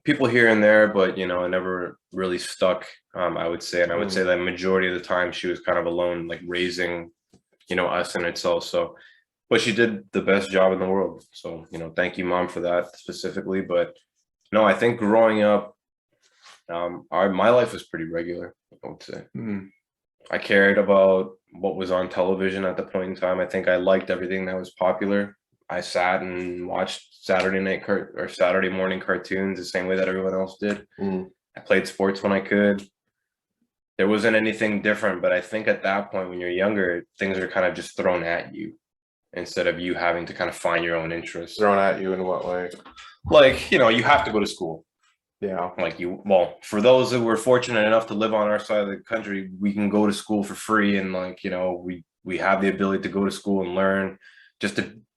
Speaker 2: People here and there, but, you know, it never really stuck, I would say. And I would say that majority of the time she was kind of alone, like raising, you know, us in itself. So, but she did the best job in the world. So, you know, thank you, Mom, for that specifically. But no, I think growing up, my life was pretty regular, I would say. I cared about what was on television at the point in time. I think I liked everything that was popular. I sat and watched Saturday morning cartoons the same way that everyone else did. I played sports when I could. There wasn't anything different, but I think at that point when you're younger, things are kind of just thrown at you instead of you having to kind of find your own interests.
Speaker 3: Thrown at you in what way?
Speaker 2: Like, you know, you have to go to school.
Speaker 3: Yeah.
Speaker 2: Like for those who were fortunate enough to live on our side of the country, we can go to school for free. And like, you know, we have the ability to go to school and learn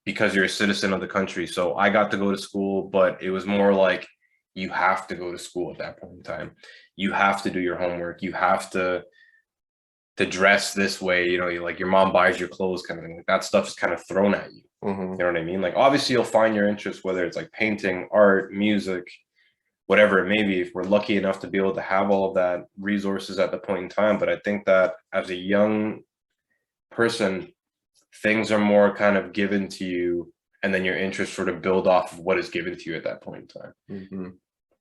Speaker 2: because you're a citizen of the country. So I got to go to school, but it was more like you have to go to school at that point in time. You have to do your homework. You have to dress this way, you know, like your mom buys your clothes kind of thing. Like that stuff is kind of thrown at you. You know what I mean? Like obviously you'll find your interest, whether it's like painting, art, music, whatever it may be, if we're lucky enough to be able to have all of that resources at the point in time. But I think that as a young person, things are more kind of given to you, and then your interests sort of build off of what is given to you at that point in time.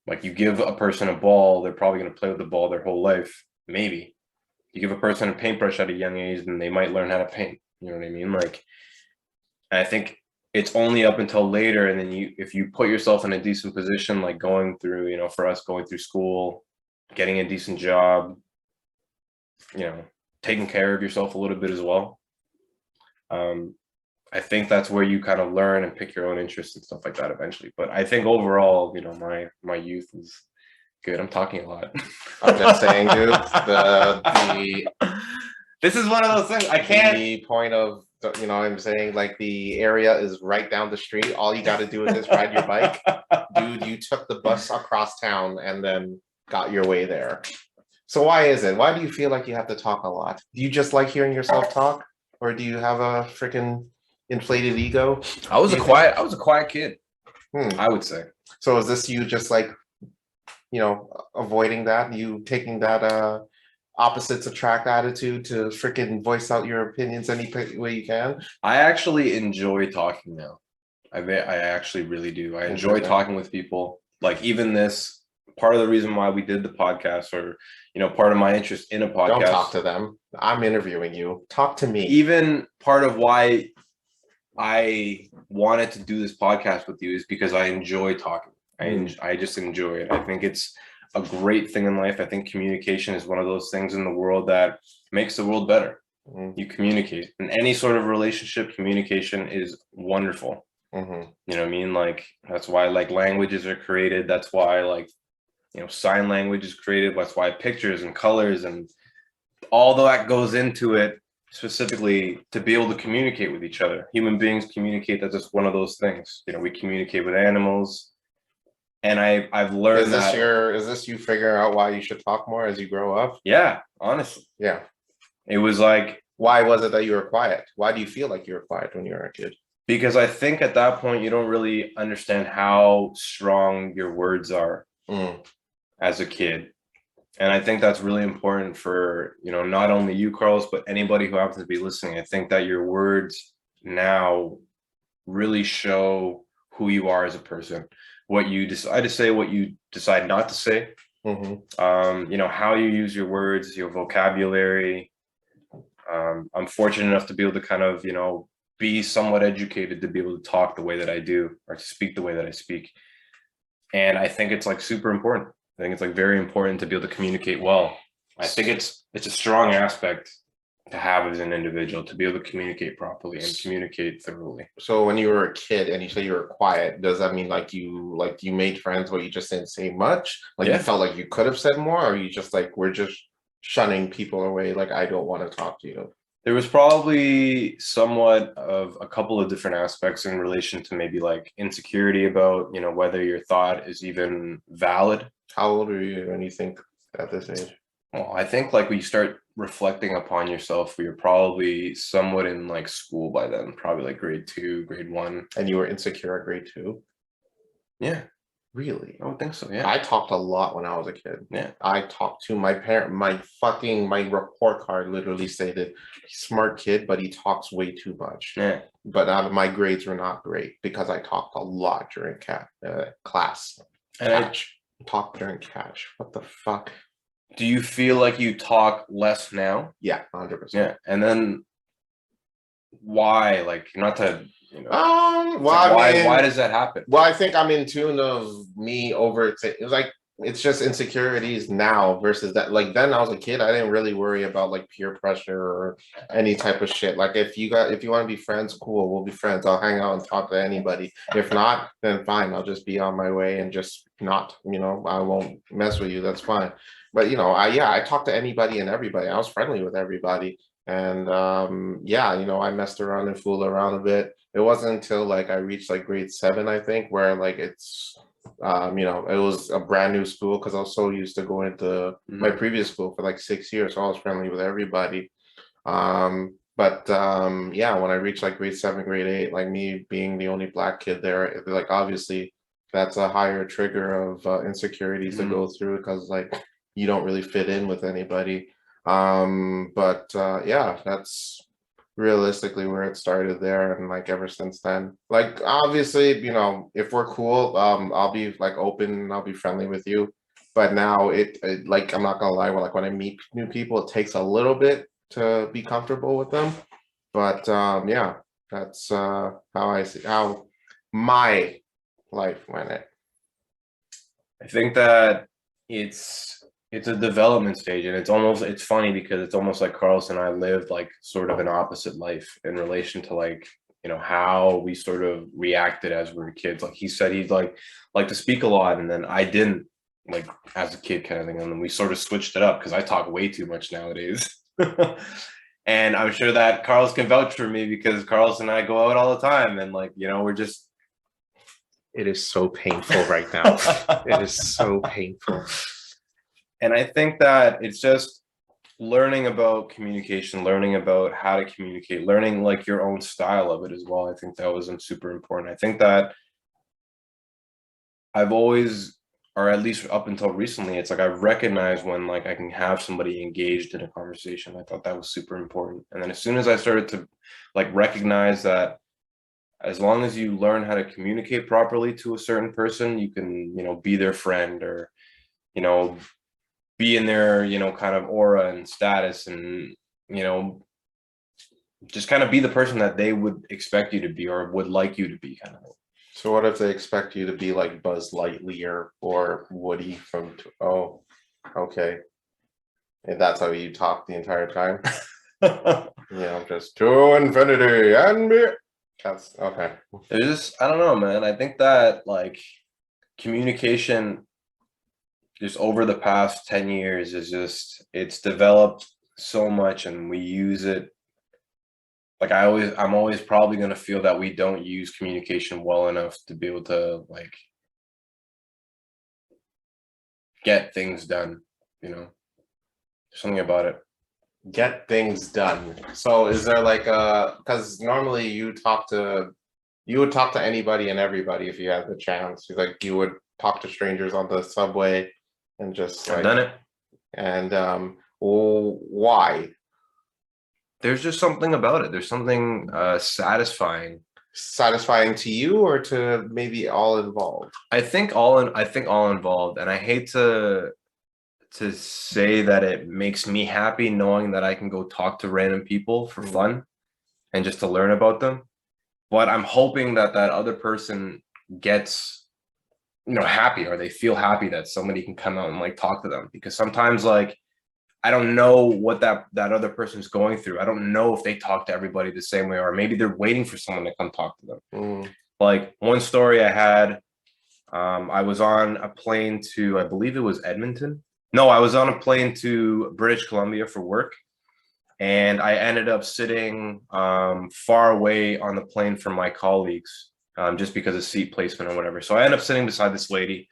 Speaker 2: Like you give a person a ball, they're probably going to play with the ball their whole life. Maybe you give a person a paintbrush at a young age and they might learn how to paint. You know what I mean? Like, and I think it's only up until later. And then if you put yourself in a decent position, like going through, you know, for us going through school, getting a decent job, you know, taking care of yourself a little bit as well. I think that's where you kind of learn and pick your own interests and stuff like that eventually. But I think overall, you know, my youth was good. I'm talking a lot.
Speaker 3: I'm just saying, dude,
Speaker 2: this is one of those things I can't.
Speaker 3: The point of, you know what I'm saying, like the area is right down the street. All you got to do is just ride your bike. Dude, you took the bus across town and then got your way there. So why is it? Why do you feel like you have to talk a lot? Do you just like hearing yourself talk? Or do you have a freaking inflated ego?
Speaker 2: I was a quiet kid, I would say.
Speaker 3: So is this you just like, you know, avoiding that, you taking that opposites attract attitude to freaking voice out your opinions any way you can? I
Speaker 2: actually enjoy talking now. I actually really do. I enjoy talking with people. Like even this, part of the reason why we did the podcast, or, you know, part of my interest in a podcast.
Speaker 3: Don't talk to them. I'm interviewing you. Talk to me.
Speaker 2: Even part of why I wanted to do this podcast with you is because I enjoy talking. I just enjoy it. I think it's a great thing in life. I think communication is one of those things in the world that makes the world better. You communicate in any sort of relationship. Communication is wonderful. You know what I mean? Like, that's why like languages are created. That's why like, you know, sign language is created. That's why pictures and colors and all that goes into it, specifically to be able to communicate with each other. Human beings communicate. That's just one of those things. You know, we communicate with animals. And I've learned that.
Speaker 3: Is this you figuring out why you should talk more as you grow up?
Speaker 2: Yeah, honestly.
Speaker 3: Yeah.
Speaker 2: It was like,
Speaker 3: why was it that you were quiet? Why do you feel like you were quiet when you were a kid?
Speaker 2: because I think at that point you don't really understand how strong your words are as a kid. And I think that's really important for, you know, not only you, Carlos, but anybody who happens to be listening. I think that your words now really show who you are as a person, what you decide to say, what you decide not to say, you know, how you use your words, your vocabulary. I'm fortunate enough to be able to kind of, you know, be somewhat educated to be able to talk the way that I do or to speak the way that I speak. And I think it's like super important. I think it's like very important to be able to communicate well. I think it's a strong aspect to have as an individual, to be able to communicate properly and communicate thoroughly.
Speaker 3: So when you were a kid and you say you were quiet, does that mean like you made friends but you just didn't say much? Like you felt like you could have said more, or you just like we're just shunning people away, like I don't want to talk to you?
Speaker 2: There was probably somewhat of a couple of different aspects in relation to maybe like insecurity about, you know, whether your thought is even valid.
Speaker 3: How old are you when you think at this age?
Speaker 2: Well, I think like when you start reflecting upon yourself, you're probably somewhat in like school by then, probably like grade 2, grade 1.
Speaker 3: And you were insecure at grade 2?
Speaker 2: Yeah.
Speaker 3: Really?
Speaker 2: I would think so, yeah.
Speaker 3: I talked a lot when I was a kid.
Speaker 2: Yeah.
Speaker 3: I talked to my parent, my report card literally stated, smart kid, but he talks way too much.
Speaker 2: Yeah.
Speaker 3: But my grades were not great because I talked a lot during class. And I talked during catch. What the fuck?
Speaker 2: Do you feel like you talk less now?
Speaker 3: Yeah, 100%.
Speaker 2: Yeah. And then why? Like, not to, you know,
Speaker 3: well,
Speaker 2: why does that happen?
Speaker 3: Well, I think I'm in tune of me over it was like it's just insecurities now versus that. Like then I was a kid, I didn't really worry about like peer pressure or any type of shit. Like if you want to be friends, cool, we'll be friends. I'll hang out and talk to anybody. If not, then fine, I'll just be on my way and just not, you know, I won't mess with you. That's fine. But you know, I talked to anybody and everybody. I was friendly with everybody. And yeah, you know, I messed around and fooled around a bit. It wasn't until like I reached like grade 7, I think, where like it's you know, it was a brand new school because I was so used to going to my previous school for like 6 years, so I was friendly with everybody. But yeah, when I reached like grade 7, grade 8, like me being the only black kid there, like obviously that's a higher trigger of insecurities to go through because like you don't really fit in with anybody. But yeah, that's realistically where it started there, and like ever since then, like obviously, you know, if we're cool, I'll be like open, I'll be friendly with you. But now it like I'm not gonna lie, like when I meet new people, it takes a little bit to be comfortable with them. But yeah, that's how I see how my life went.
Speaker 2: I think that it's a development stage, and it's funny because it's almost like Carlos and I lived like sort of an opposite life in relation to like, you know, how we sort of reacted as we were kids. Like he said he'd like to speak a lot, and then I didn't, like as a kid kind of thing, and then we sort of switched it up because I talk way too much nowadays. And I'm sure that Carlos can vouch for me because Carlos and I go out all the time, and like, you know, we're just,
Speaker 3: it is so painful right now. It is so painful.
Speaker 2: And I think that it's just learning about communication, learning about how to communicate, learning like your own style of it as well. I think that was super important. I think that I've always, or at least up until recently, it's like I've recognized when like I can have somebody engaged in a conversation. I thought that was super important. And then as soon as I started to like recognize that as long as you learn how to communicate properly to a certain person, you can, you know, be their friend or, you know, be in their, you know, kind of aura and status, and, you know, just kind of be the person that they would expect you to be or would like you to be, kind of thing.
Speaker 3: So what if they expect you to be like Buzz Lightyear or Woody from? Oh, okay. And that's how you talk the entire time. Just to infinity and me. That's okay.
Speaker 2: There's just, I don't know, man. I think that like communication just over the past 10 years is just, it's developed so much and we use it. Like I'm always probably going to feel that we don't use communication well enough to be able to like get things done, something about it.
Speaker 3: Get things done. So is there like because normally you would talk to anybody and everybody if you had the chance. Like you would talk to strangers on the subway and just
Speaker 2: I've done it.
Speaker 3: And why?
Speaker 2: There's just something about it. There's something satisfying.
Speaker 3: Satisfying to you or to maybe all involved?
Speaker 2: I think all involved, and I hate to say that it makes me happy knowing that I can go talk to random people for fun and just to learn about them. But I'm hoping that other person gets, happy, or they feel happy that somebody can come out and like talk to them, because sometimes like I don't know what that other person's going through. I don't know if they talk to everybody the same way, or maybe they're waiting for someone to come talk to them. Like one story I had, I was on a plane to, I believe it was Edmonton. No, I was on a plane to British Columbia for work, and I ended up sitting far away on the plane from my colleagues, just because of seat placement or whatever. So I ended up sitting beside this lady,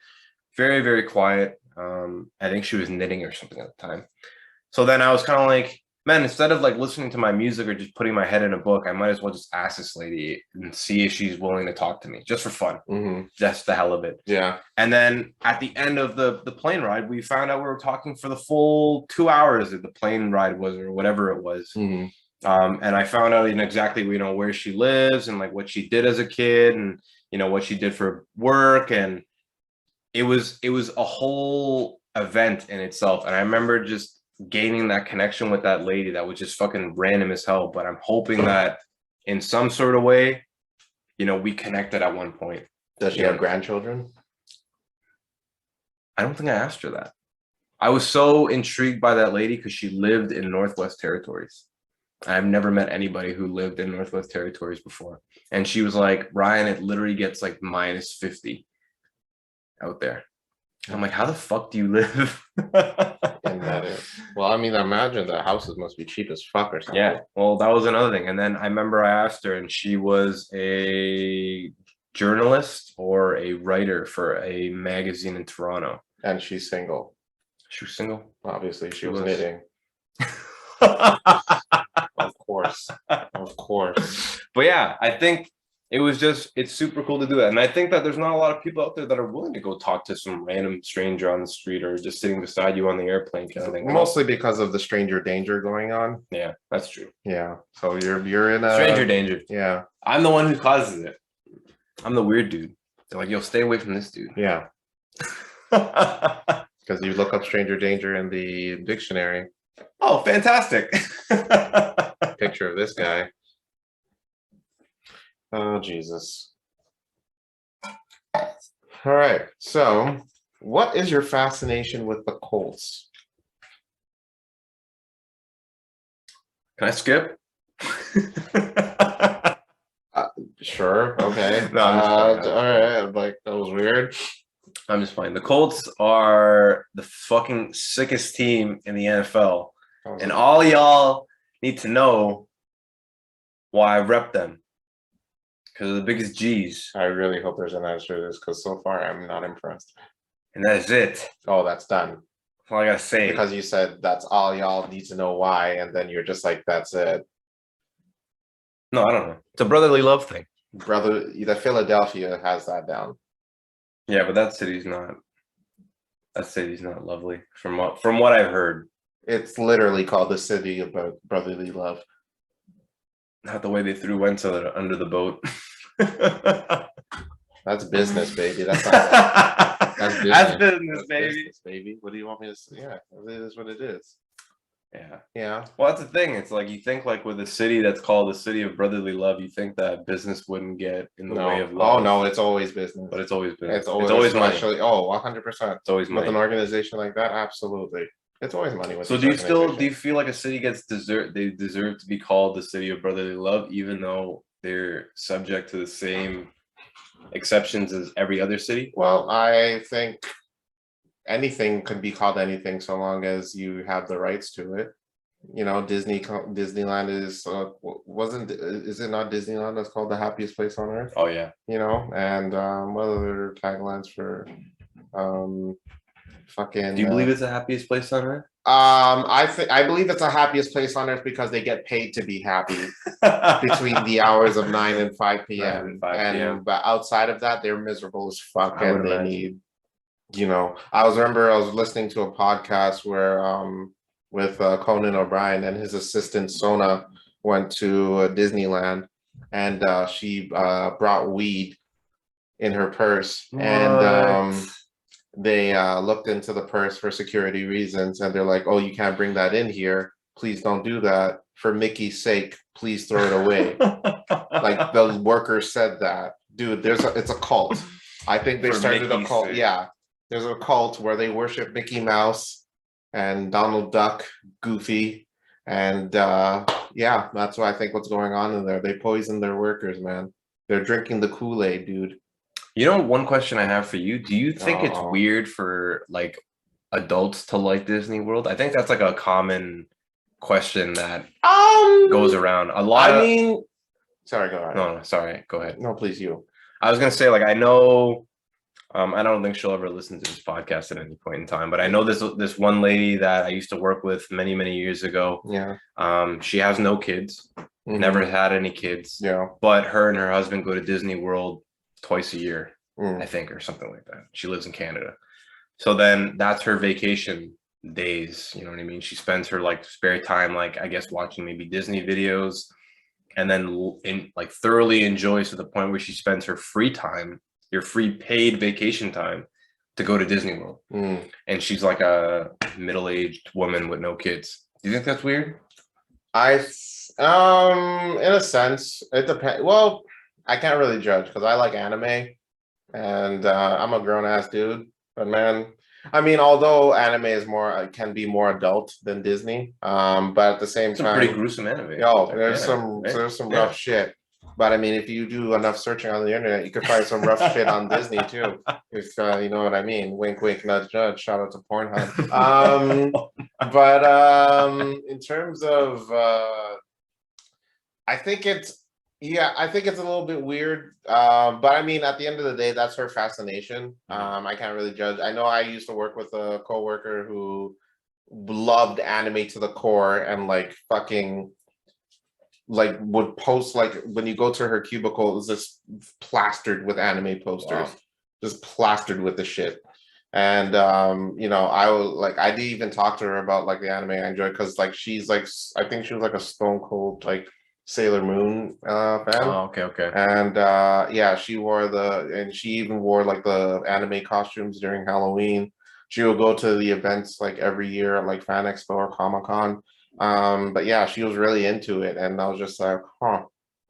Speaker 2: very, very quiet. I think she was knitting or something at the time. So then I was kind of like, man, instead of like listening to my music or just putting my head in a book, I might as well just ask this lady and see if she's willing to talk to me just for fun, just the hell of it.
Speaker 3: Yeah.
Speaker 2: And then at the end of the plane ride, we found out we were talking for the full 2 hours that the plane ride was, or whatever it was. And I found out exactly, where she lives and like what she did as a kid and, what she did for work. And it was a whole event in itself. And I remember just gaining that connection with that lady that was just fucking random as hell. But I'm hoping that in some sort of way, we connected at one point.
Speaker 3: Does she have grandchildren?
Speaker 2: I don't think I asked her that. I was so intrigued by that lady because she lived in Northwest Territories. I've never met anybody who lived in Northwest Territories before. And she was like, Ryan, it literally gets like minus 50 out there. And I'm like, how the fuck do you live?
Speaker 3: Well, I mean, I imagine the houses must be cheap as fuck or something.
Speaker 2: Yeah, well, that was another thing. And then I remember I asked her, and she was a journalist or a writer for a magazine in Toronto.
Speaker 3: And she's single.
Speaker 2: She was single?
Speaker 3: Obviously, she was knitting. Of course.
Speaker 2: But yeah, I think it's super cool to do that. And I think that there's not a lot of people out there that are willing to go talk to some random stranger on the street or just sitting beside you on the airplane kind of thing.
Speaker 3: Mostly because of the stranger danger going on.
Speaker 2: Yeah, that's true.
Speaker 3: Yeah. So you're in a
Speaker 2: stranger danger.
Speaker 3: Yeah.
Speaker 2: I'm the one who causes it. I'm the weird dude. They're like, yo, stay away from this dude.
Speaker 3: Yeah. Because you look up stranger danger in the dictionary.
Speaker 2: Oh, fantastic.
Speaker 3: Picture of this guy. Oh, Jesus. All right. So, what is your fascination with the Colts?
Speaker 2: Can I skip?
Speaker 3: Sure. Okay.
Speaker 2: No,
Speaker 3: all right. Like, that was weird.
Speaker 2: I'm just playing. The Colts are the fucking sickest team in the NFL. And all y'all need to know why I rep them. Because they're the biggest G's.
Speaker 3: I really hope there's an answer to this, because so far I'm not impressed.
Speaker 2: And that is it.
Speaker 3: Oh, that's done.
Speaker 2: That's all I gotta say.
Speaker 3: Because you said that's all y'all need to know why, and then you're just like, that's it.
Speaker 2: No, I don't know. It's a brotherly love thing.
Speaker 3: The Philadelphia has that down.
Speaker 2: Yeah, but that city's not lovely from what I've heard.
Speaker 3: It's literally called the city of brotherly love.
Speaker 2: Not the way they threw Wentz under the boat.
Speaker 3: That's business, baby. That's not. That's business.
Speaker 2: That's business, baby.
Speaker 3: Business, baby. What do you want me to say? Yeah, it is what it is.
Speaker 2: Yeah.
Speaker 3: Yeah.
Speaker 2: Well, that's the thing. It's like you think like with a city that's called the city of brotherly love, you think that business wouldn't get in the way
Speaker 3: No.
Speaker 2: of love.
Speaker 3: Oh no, it's always business.
Speaker 2: But it's always been.
Speaker 3: It's
Speaker 2: It's
Speaker 3: always
Speaker 2: money.
Speaker 3: especially 100%.
Speaker 2: It's always
Speaker 3: With
Speaker 2: money.
Speaker 3: an organization like that, absolutely. It's always money with
Speaker 2: So
Speaker 3: these
Speaker 2: do you feel like a city they deserve to be called the city of brotherly love, even though they're subject to the same exceptions as every other city?
Speaker 3: Well, I think anything could be called anything so long as you have the rights to it. You know, Disneyland is is it not Disneyland that's called the happiest place on earth?
Speaker 2: Oh yeah.
Speaker 3: You know, and what other taglines for fucking
Speaker 2: Do you believe it's the happiest place on earth?
Speaker 3: I believe it's the happiest place on earth because they get paid to be happy between the hours of 9 and 5 p.m.
Speaker 2: 9 and 5 p.m.
Speaker 3: But outside of that, they're miserable as fuck,
Speaker 2: I would
Speaker 3: and they
Speaker 2: imagine.
Speaker 3: need, you know. I was listening to a podcast where with Conan O'Brien and his assistant Sona went to Disneyland, and she brought weed in her purse, and they looked into the purse for security reasons, and they're like, "Oh, you can't bring that in here. Please don't do that. For Mickey's sake, please throw it away." Like the workers said that, dude. It's a cult. I think they
Speaker 2: For
Speaker 3: started a
Speaker 2: Mickey's
Speaker 3: cult.
Speaker 2: sake.
Speaker 3: Yeah, there's a cult where they worship Mickey Mouse and Donald Duck, Goofy, and yeah, that's what I think what's going on in there. They poison their workers, man. They're drinking the Kool-Aid, dude.
Speaker 2: You know, one question I have for you: do you think it's
Speaker 3: Uh-oh.
Speaker 2: weird for like adults to like Disney World? I think that's like a common question that goes around.
Speaker 3: Sorry, go ahead.
Speaker 2: No, sorry, go ahead.
Speaker 3: No, please, you.
Speaker 2: I was gonna say, like, I know, I don't think she'll ever listen to this podcast at any point in time, but I know this one lady that I used to work with many years ago.
Speaker 3: Yeah.
Speaker 2: She has no kids,
Speaker 3: Mhm.
Speaker 2: never had any kids.
Speaker 3: Yeah.
Speaker 2: But her and her husband go to Disney World twice a year,
Speaker 3: Mm.
Speaker 2: I think, or something like that. She lives in Canada. So then that's her vacation days. You know what I mean? She spends her like spare time, like I guess watching maybe Disney videos, and then like thoroughly enjoys to the point where she spends her free time, your free paid vacation time, to go to Disney World.
Speaker 3: Mm.
Speaker 2: And she's like a middle-aged woman with no kids. Do you think that's weird?
Speaker 3: In a sense, it depends. Well, I can't really judge because I like anime, and I'm a grown ass dude. But man, I mean, although anime is can be more adult than Disney, but at the same
Speaker 2: It's a
Speaker 3: time,
Speaker 2: pretty gruesome anime.
Speaker 3: there's some rough shit. But I mean, if you do enough searching on the internet, you could find some rough shit on Disney too. If you know what I mean. Wink, wink, nudge, nudge. Shout out to Pornhub. But in terms of, I think it's a little bit weird. But I mean, at the end of the day, that's her fascination. I can't really judge. I know I used to work with a coworker who loved anime to the core and like fucking like would post, like when you go to her cubicle, it was just plastered with anime posters. Wow. Just plastered with the shit. And you know, I didn't even talk to her about like the anime I enjoy, because like she's like, I think she was like a Stone Cold like Sailor Moon fan.
Speaker 2: Oh, okay.
Speaker 3: And yeah, she even wore like the anime costumes during Halloween. She would go to the events like every year at like Fan Expo or Comic-Con. But yeah, she was really into it, and I was just like, huh.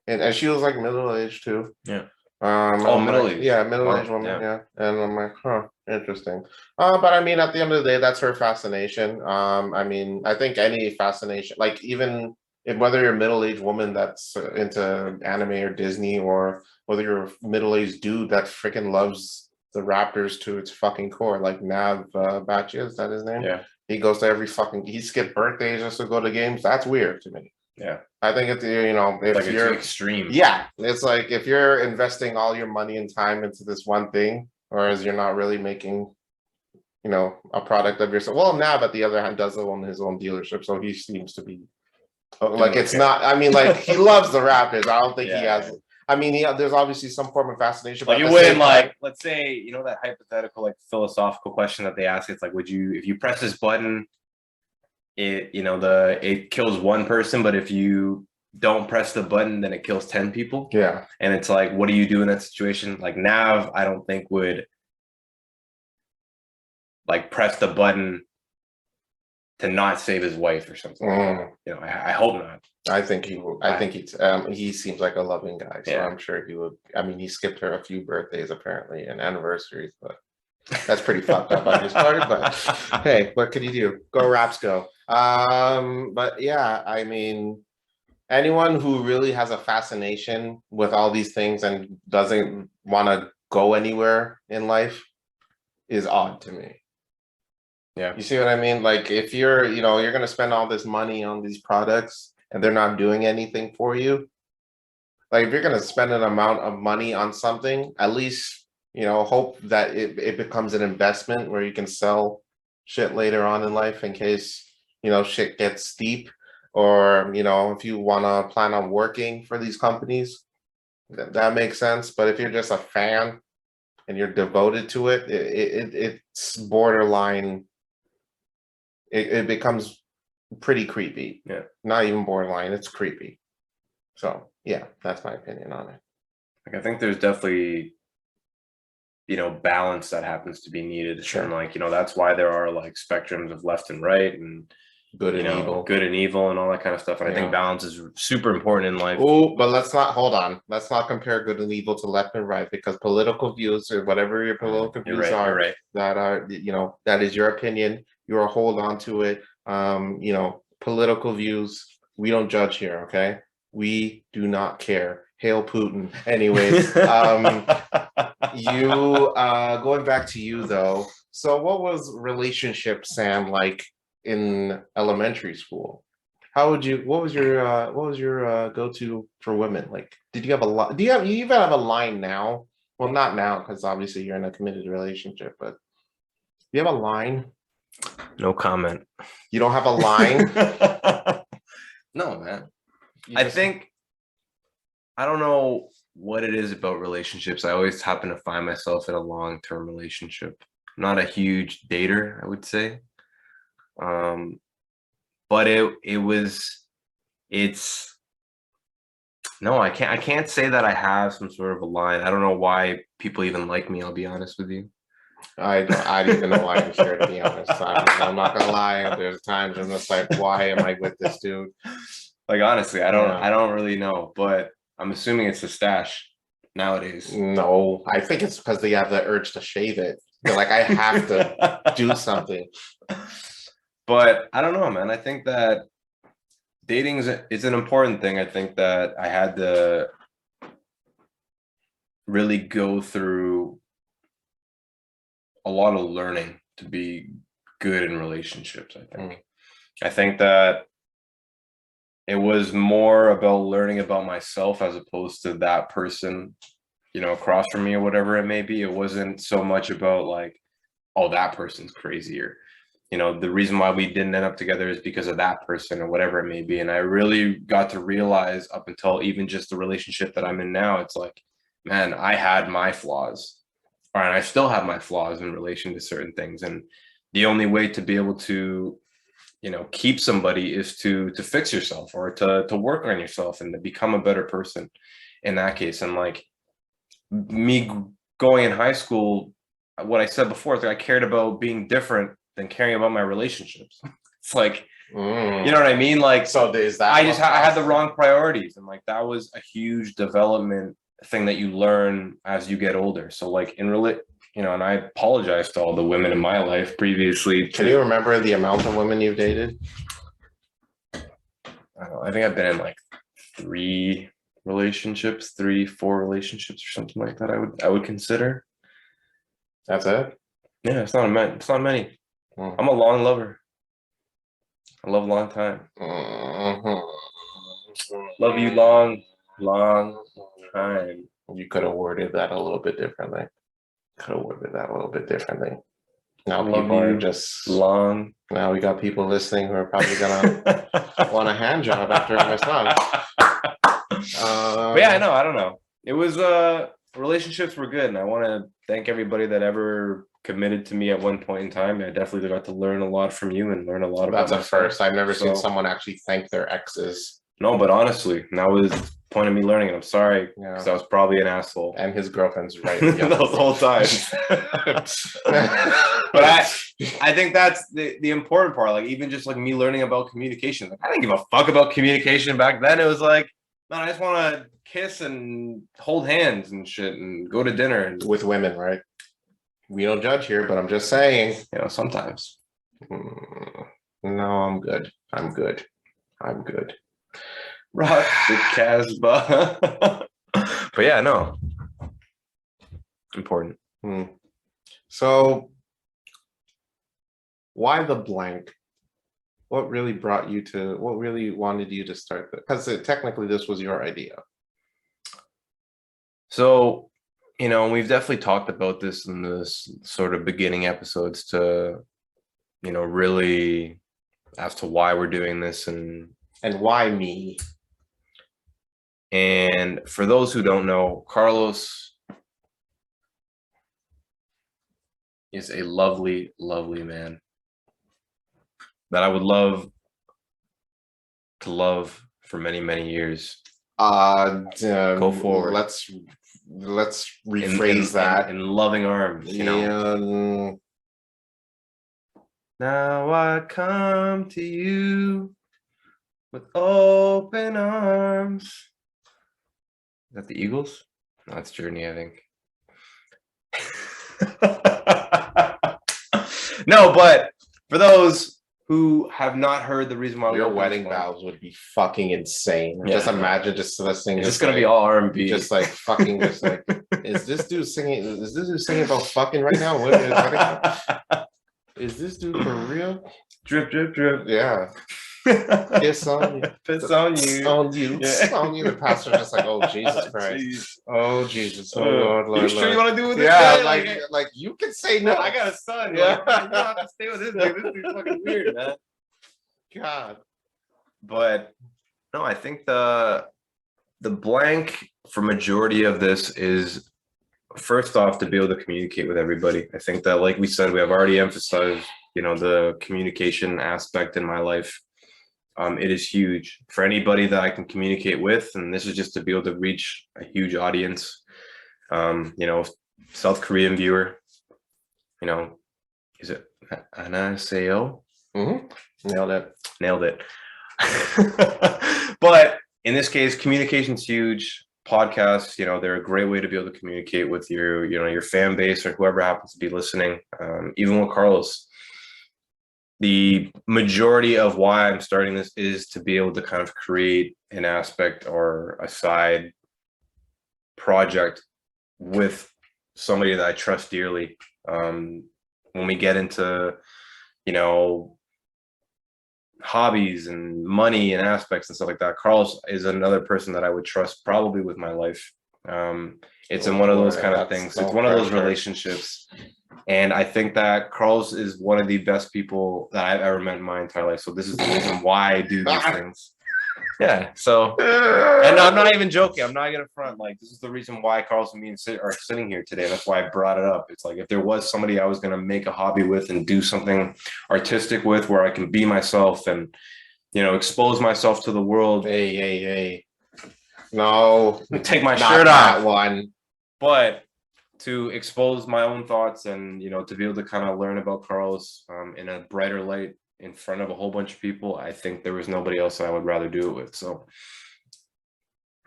Speaker 3: And she was like middle-aged too.
Speaker 2: Yeah.
Speaker 3: Middle-aged.
Speaker 2: Like,
Speaker 3: yeah, middle-aged woman. Yeah. And I'm like, huh, interesting. But I mean, at the end of the day, that's her fascination. I mean, I think any fascination, like even whether you're a middle-aged woman that's into anime or Disney, or whether you're a middle-aged dude that freaking loves the Raptors to its fucking core, like Nav Batcha, is that his name?
Speaker 2: Yeah.
Speaker 3: He goes to he skipped birthdays just to go to games. That's weird to me.
Speaker 2: Yeah.
Speaker 3: I think it's, you know, if
Speaker 2: like
Speaker 3: you're
Speaker 2: extreme.
Speaker 3: Yeah. It's like if you're investing all your money and time into this one thing, whereas you're not really making, you know, a product of yourself. Well, Nav, at the other hand, does own his own dealership, so he seems to be like, it's not, I mean, like, he loves the Raptors. I don't think he has, I mean, there's obviously some form of fascination.
Speaker 2: Like, you wouldn't, like, let's say, you know, that hypothetical, like, philosophical question that they ask, it's like, would you, if you press this button, it kills one person, but if you don't press the button, then it kills 10 people.
Speaker 3: Yeah.
Speaker 2: And it's like, what do you do in that situation? Like, Nav, I don't think would, like, press the button to not save his wife or something. You know, I hope not.
Speaker 3: I think he will. I think he seems like a loving guy, so I'm sure he would. I mean, he skipped her a few birthdays apparently and anniversaries, but that's pretty fucked up on his part. But hey, what can you do? Go Raps, go. But yeah, I mean, anyone who really has a fascination with all these things and doesn't want to go anywhere in life is odd to me.
Speaker 2: Yeah.
Speaker 3: You see what I mean? Like if you're, you know, you're going to spend all this money on these products and they're not doing anything for you. Like if you're going to spend an amount of money on something, at least, you know, hope that it becomes an investment where you can sell shit later on in life in case, you know, shit gets steep, or, you know, if you want to plan on working for these companies, that makes sense. But if you're just a fan and you're devoted to it, it's borderline. It becomes pretty creepy.
Speaker 2: Yeah.
Speaker 3: Not even borderline, it's creepy. So yeah, that's my opinion on it.
Speaker 2: Like I think there's definitely, you know, balance that happens to be needed.
Speaker 3: Sure.
Speaker 2: And like, you know, that's why there are like spectrums of left and right and
Speaker 3: Good and evil.
Speaker 2: Good and evil and all that kind of stuff. And I think balance is super important in life.
Speaker 3: Oh, but let's not Let's not compare good and evil to left and right, because political views or whatever your political views are, that are, you know, that is your opinion. You're a hold on to it. You know, political views, we don't judge here, okay? We do not care. Hail Putin. Anyways, you going back to you though. So what was relationship, Sam, like in elementary school? What was your go-to for women? Like, did you have a lot? Do you even have a line now? Well, not now, because obviously you're in a committed relationship, but do you have a line?
Speaker 2: No comment.
Speaker 3: You don't have a line?
Speaker 2: No, man. I think, I don't know what it is about relationships. I always happen to find myself in a long-term relationship. I'm not a huge dater, I would say. But no, I can't say that I have some sort of a line. I don't know why people even like me, I'll be honest with you.
Speaker 3: I don't even know why I'm here, to be honest. I'm not gonna lie. There's times I'm just like, why am I with this dude?
Speaker 2: Like honestly, I don't really know, but I'm assuming it's a stash nowadays.
Speaker 3: No, I think it's because they have the urge to shave it. They're like, I have to do something.
Speaker 2: But I don't know, man. I think that dating is an important thing. I think that I had to really go through a lot of learning to be good in relationships, I think. I think that it was more about learning about myself as opposed to that person, you know, across from me or whatever it may be. It wasn't so much about like, oh, that person's crazier. You know, the reason why we didn't end up together is because of that person or whatever it may be. And I really got to realize up until even just the relationship that I'm in now, it's like, man, I had my flaws, and I still have my flaws in relation to certain things. And the only way to be able to, you know, keep somebody is to fix yourself or to work on yourself and to become a better person in that case. And like me going in high school, what I said before is like I cared about being different than caring about my relationships. It's like, you know what I mean? Like, so is that I had the wrong priorities, and like that was a huge development thing that you learn as you get older. So like you know, and I apologize to all the women in my life previously.
Speaker 3: Can you remember the amount of women you've dated?
Speaker 2: I don't know. I think I've been in like 4 relationships or something like that. I would consider.
Speaker 3: That's it?
Speaker 2: Yeah, it's not many. I'm a long lover. I love a long time. Love you long time.
Speaker 3: You could have worded that a little bit differently. Now people are just
Speaker 2: long.
Speaker 3: Now we got people listening who are probably gonna want a hand job after my song.
Speaker 2: But yeah, I don't know. It was relationships were good, and I want to thank everybody that ever committed to me at one point in time. I definitely got to learn a lot from you and learn a lot about
Speaker 3: That's a first. I've never seen someone actually thank their exes.
Speaker 2: No, but honestly, that was point of me learning, and I'm sorry because I was probably an asshole.
Speaker 3: And his girlfriend's right
Speaker 2: the whole time. But I think that's the important part. Like, even just like me learning about communication. Like, I didn't give a fuck about communication back then. It was like, man, I just want to kiss and hold hands and shit and go to dinner. And
Speaker 3: with women, right? We don't judge here, but I'm just saying.
Speaker 2: You know, sometimes.
Speaker 3: No, I'm good.
Speaker 2: Rock the Casbah. But yeah, no. Important.
Speaker 3: So, why the blank? What really wanted you to start that? Because technically this was your idea.
Speaker 2: So, you know, we've definitely talked about this in this sort of beginning episodes to, you know, really as to why we're doing this and
Speaker 3: why me.
Speaker 2: And for those who don't know, Carlos is a lovely, lovely man that I would love to love for many, many years.
Speaker 3: Go
Speaker 2: forward.
Speaker 3: Let's rephrase that
Speaker 2: in loving arms. You know. Now I come to you with open arms. Is that the Eagles? No, that's Journey, I think. No, but for those who have not heard the reason why
Speaker 3: your wedding vows would be fucking insane. Yeah. Just imagine just listening.
Speaker 2: It's just gonna be all R&B.
Speaker 3: Just like fucking, just like, is this dude singing about fucking right now? What is this dude for real?
Speaker 2: Drip, drip, drip.
Speaker 3: Yeah. Piss on you.
Speaker 2: Piss on you.
Speaker 3: On you.
Speaker 2: Yeah.
Speaker 3: On you. The pastor's just like, oh, Jesus Christ. Jeez. Oh, Jesus. Oh, Lord.
Speaker 2: You sure you want to do this?
Speaker 3: Yeah, like you can say no.
Speaker 2: I got a son. Yeah. Like, you don't have to stay with this dude. This dude's fucking weird, man.
Speaker 3: God.
Speaker 2: But no, I think the blank for majority of this is, first off, to be able to communicate with everybody. I think that, like we said, we have already emphasized, you know, the communication aspect in my life. It is huge for anybody that I can communicate with, and this is just to be able to reach a huge audience. You know, South Korean viewer. You know, is it Anaseo? Nailed it. But in this case, communication's huge. Podcasts, you know, they're a great way to be able to communicate with your, you know, your fan base or whoever happens to be listening. Even with Carlos, the majority of why I'm starting this is to be able to kind of create an aspect or a side project with somebody that I trust dearly. When we get into, you know, hobbies and money and aspects and stuff like that, Carlos is another person that I would trust probably with my life. It's in one of those kind of things. It's one of those relationships. And I think that Carlos is one of the best people that I've ever met in my entire life. So this is the reason why I do these things. Yeah. So, and I'm not even joking. I'm not gonna front. Like, this is the reason why Carlos and me are sitting here today. That's why I brought it up. It's like, if there was somebody I was gonna make a hobby with and do something artistic with, where I can be myself and, you know, expose myself to the world.
Speaker 3: Hey. No,
Speaker 2: take my shirt off.
Speaker 3: One,
Speaker 2: but to expose my own thoughts and, you know, to be able to kind of learn about Carlos in a brighter light in front of a whole bunch of people, I think there was nobody else I would rather do it with. So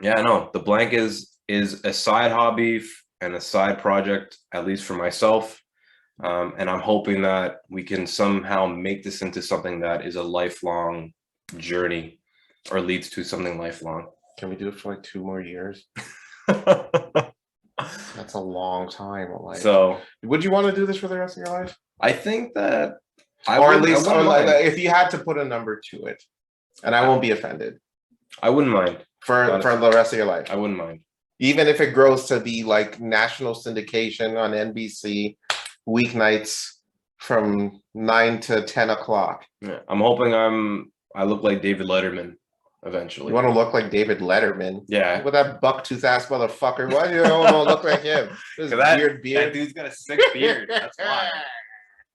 Speaker 2: yeah, no, the blank is a side hobby and a side project, at least for myself. And I'm hoping that we can somehow make this into something that is a lifelong journey or leads to something lifelong.
Speaker 3: Can we do it for like 2 more years? That's a long time. Like, so would you want to do this for the rest of your life?
Speaker 2: I think that
Speaker 3: if you had to put a number to it, and I won't be offended.
Speaker 2: I wouldn't mind.
Speaker 3: For the rest of your life.
Speaker 2: I wouldn't mind.
Speaker 3: Even if it grows to be like national syndication on NBC weeknights from 9 to 10 o'clock.
Speaker 2: Yeah. I'm hoping I look like David Letterman eventually.
Speaker 3: You want to look like David Letterman?
Speaker 2: Yeah.
Speaker 3: With that buck-tooth-ass motherfucker. Why do you want to look like him? This weird beard.
Speaker 2: That dude's got a sick beard. That's why.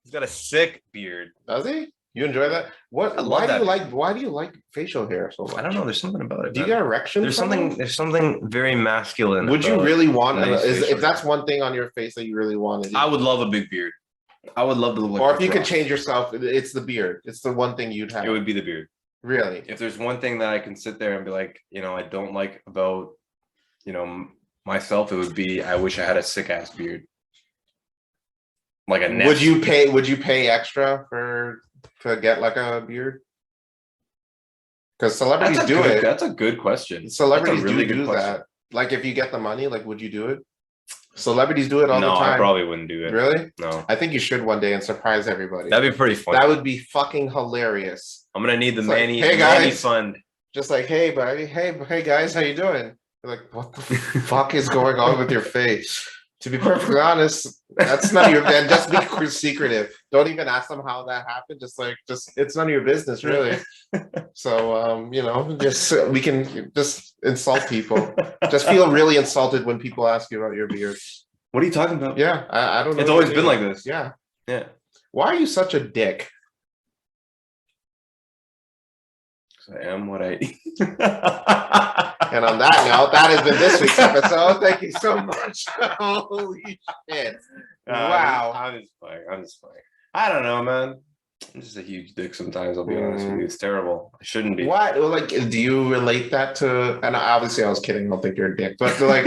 Speaker 2: He's got a sick beard.
Speaker 3: Does he? You enjoy that? What?
Speaker 2: I love
Speaker 3: Why do
Speaker 2: that.
Speaker 3: you like? Why do you like facial hair so much?
Speaker 2: I don't know. There's something about it.
Speaker 3: Do you
Speaker 2: man.
Speaker 3: get erections?
Speaker 2: There's
Speaker 3: from
Speaker 2: something.
Speaker 3: them?
Speaker 2: There's something very masculine.
Speaker 3: Would you
Speaker 2: about
Speaker 3: really want?
Speaker 2: nice
Speaker 3: Is
Speaker 2: facial
Speaker 3: if that's
Speaker 2: hair.
Speaker 3: one thing on your face that you really wanted?
Speaker 2: I would love a big beard. I would love to look like.
Speaker 3: Or if
Speaker 2: Chris
Speaker 3: you could
Speaker 2: Rock.
Speaker 3: change yourself, it's the beard. It's the one thing you'd have.
Speaker 2: It would be the beard.
Speaker 3: Really.
Speaker 2: If there's one thing that I can sit there and be like, I don't like about, myself, it would be I wish I had a sick ass beard. Like a nest.
Speaker 3: Would you pay extra to get like a beard? Because celebrities do it.
Speaker 2: That's a good question.
Speaker 3: Celebrities
Speaker 2: really
Speaker 3: do
Speaker 2: question.
Speaker 3: that. Like if you get the money, like would you do it? Celebrities do it all the
Speaker 2: No,
Speaker 3: time.
Speaker 2: I probably wouldn't do it.
Speaker 3: Really?
Speaker 2: No.
Speaker 3: I think you should one day and surprise everybody.
Speaker 2: That'd be pretty fun.
Speaker 3: That would be fucking hilarious.
Speaker 2: I'm gonna need the
Speaker 3: It's like,
Speaker 2: Manny,
Speaker 3: hey,
Speaker 2: Manny
Speaker 3: guys.
Speaker 2: fund.
Speaker 3: Just like, hey, buddy, hey guys, how you doing? You're like, what the fuck is going on with your face? To be perfectly honest, that's none of your and just be secretive. Don't even ask them how that happened. Just it's none of your business, really. So just we can just insult people. Just feel really insulted when people ask you about your beard.
Speaker 2: What are you talking about?
Speaker 3: Yeah, I don't know.
Speaker 2: It's always been like this.
Speaker 3: Yeah.
Speaker 2: Yeah.
Speaker 3: Why are you such a dick?
Speaker 2: I am what I eat.
Speaker 3: And on that note, that has been this week's episode. Thank you so much. Holy shit. Wow.
Speaker 2: I'm just playing. I don't know, man. I'm just a huge dick sometimes, I'll be honest with you. It's terrible. I shouldn't be.
Speaker 3: What? Like, do you relate that to, and obviously I was kidding, I don't think you're a dick, but like,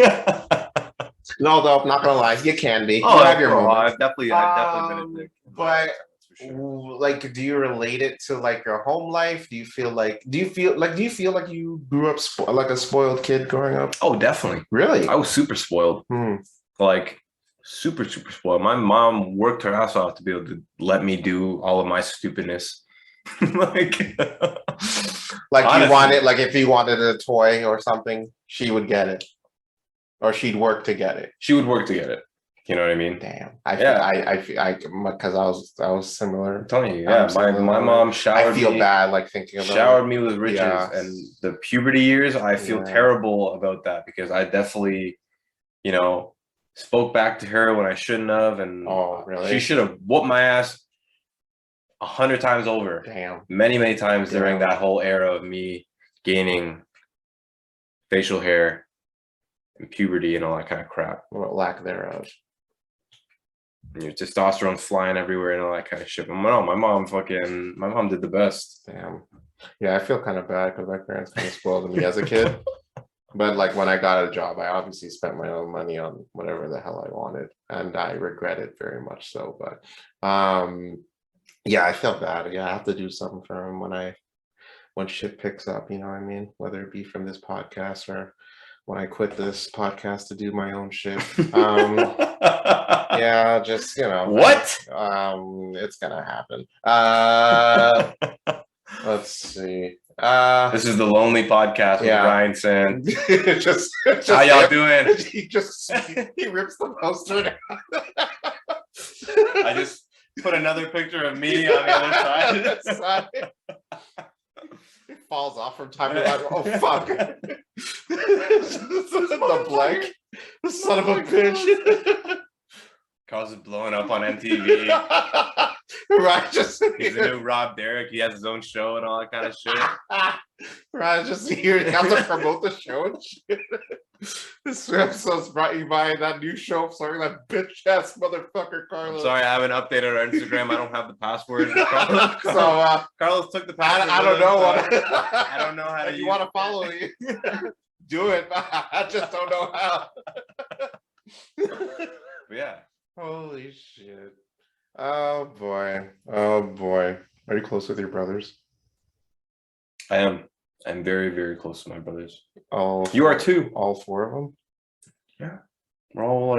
Speaker 3: no, though, I'm not gonna lie, you can be. You have your moments.
Speaker 2: I've definitely been a dick.
Speaker 3: But
Speaker 2: That's for sure.
Speaker 3: like, do you relate it to like your home life? Do you feel like you grew up like a spoiled kid growing up?
Speaker 2: Oh, definitely.
Speaker 3: Really?
Speaker 2: I was super spoiled. Like super spoiled. My mom worked her ass off to be able to let me do all of my stupidness. Like
Speaker 3: honestly, you wanted, like if you wanted a toy or something, she would get it, or she'd work to get it.
Speaker 2: She would work to get it. You know what I mean?
Speaker 3: Damn. I because I was similar.
Speaker 2: I'm telling you, yeah. My mom showered.
Speaker 3: I feel
Speaker 2: me,
Speaker 3: bad like thinking about
Speaker 2: showered me with riches,
Speaker 3: Yeah.
Speaker 2: and the puberty years. I feel terrible about that because I definitely, spoke back to her when I shouldn't have, and
Speaker 3: really?
Speaker 2: She should have whooped my ass 100 times over.
Speaker 3: Damn.
Speaker 2: Many times during that whole era of me gaining facial hair and puberty and all that kind of crap.
Speaker 3: Or lack thereof.
Speaker 2: And your testosterone flying everywhere and all that kind of shit. But no, my mom did the best.
Speaker 3: Damn. Yeah, I feel kind of bad because my parents kind of spoiled me as a kid. But like when I got a job, I obviously spent my own money on whatever the hell I wanted, and I regret it very much so. But yeah, I felt bad. Yeah, I have to do something for him when shit picks up. You know what I mean? Whether it be from this podcast or when I quit this podcast to do my own shit. Yeah, just
Speaker 2: what?
Speaker 3: It's gonna happen. Let's see.
Speaker 2: This is the Lonely Podcast with Ryan Sann.
Speaker 3: just
Speaker 2: How y'all doing?
Speaker 3: He rips the poster down.
Speaker 2: I just put another picture of me on the other side.
Speaker 3: It falls off from time to time. Oh fuck! The blank. Son of a bitch.
Speaker 2: Carl's blowing up on MTV.
Speaker 3: Right,
Speaker 2: he's the new Rob Derrick. He has his own show and all that kind of shit.
Speaker 3: Right, just here he has to promote the show and shit. This episode's brought to you by that new show starring that bitch ass motherfucker Carlos.
Speaker 2: I'm sorry, I haven't updated our Instagram. I don't have the password. Carlos took the password.
Speaker 3: I don't know
Speaker 2: I don't know how to.
Speaker 3: If you want to follow me, do it. I just don't know how.
Speaker 2: Yeah.
Speaker 3: Holy shit. Oh boy. Are you close with your brothers?
Speaker 2: I am. I'm very, very close to my brothers.
Speaker 3: You
Speaker 2: are too.
Speaker 3: All four of them?
Speaker 2: Yeah. We're all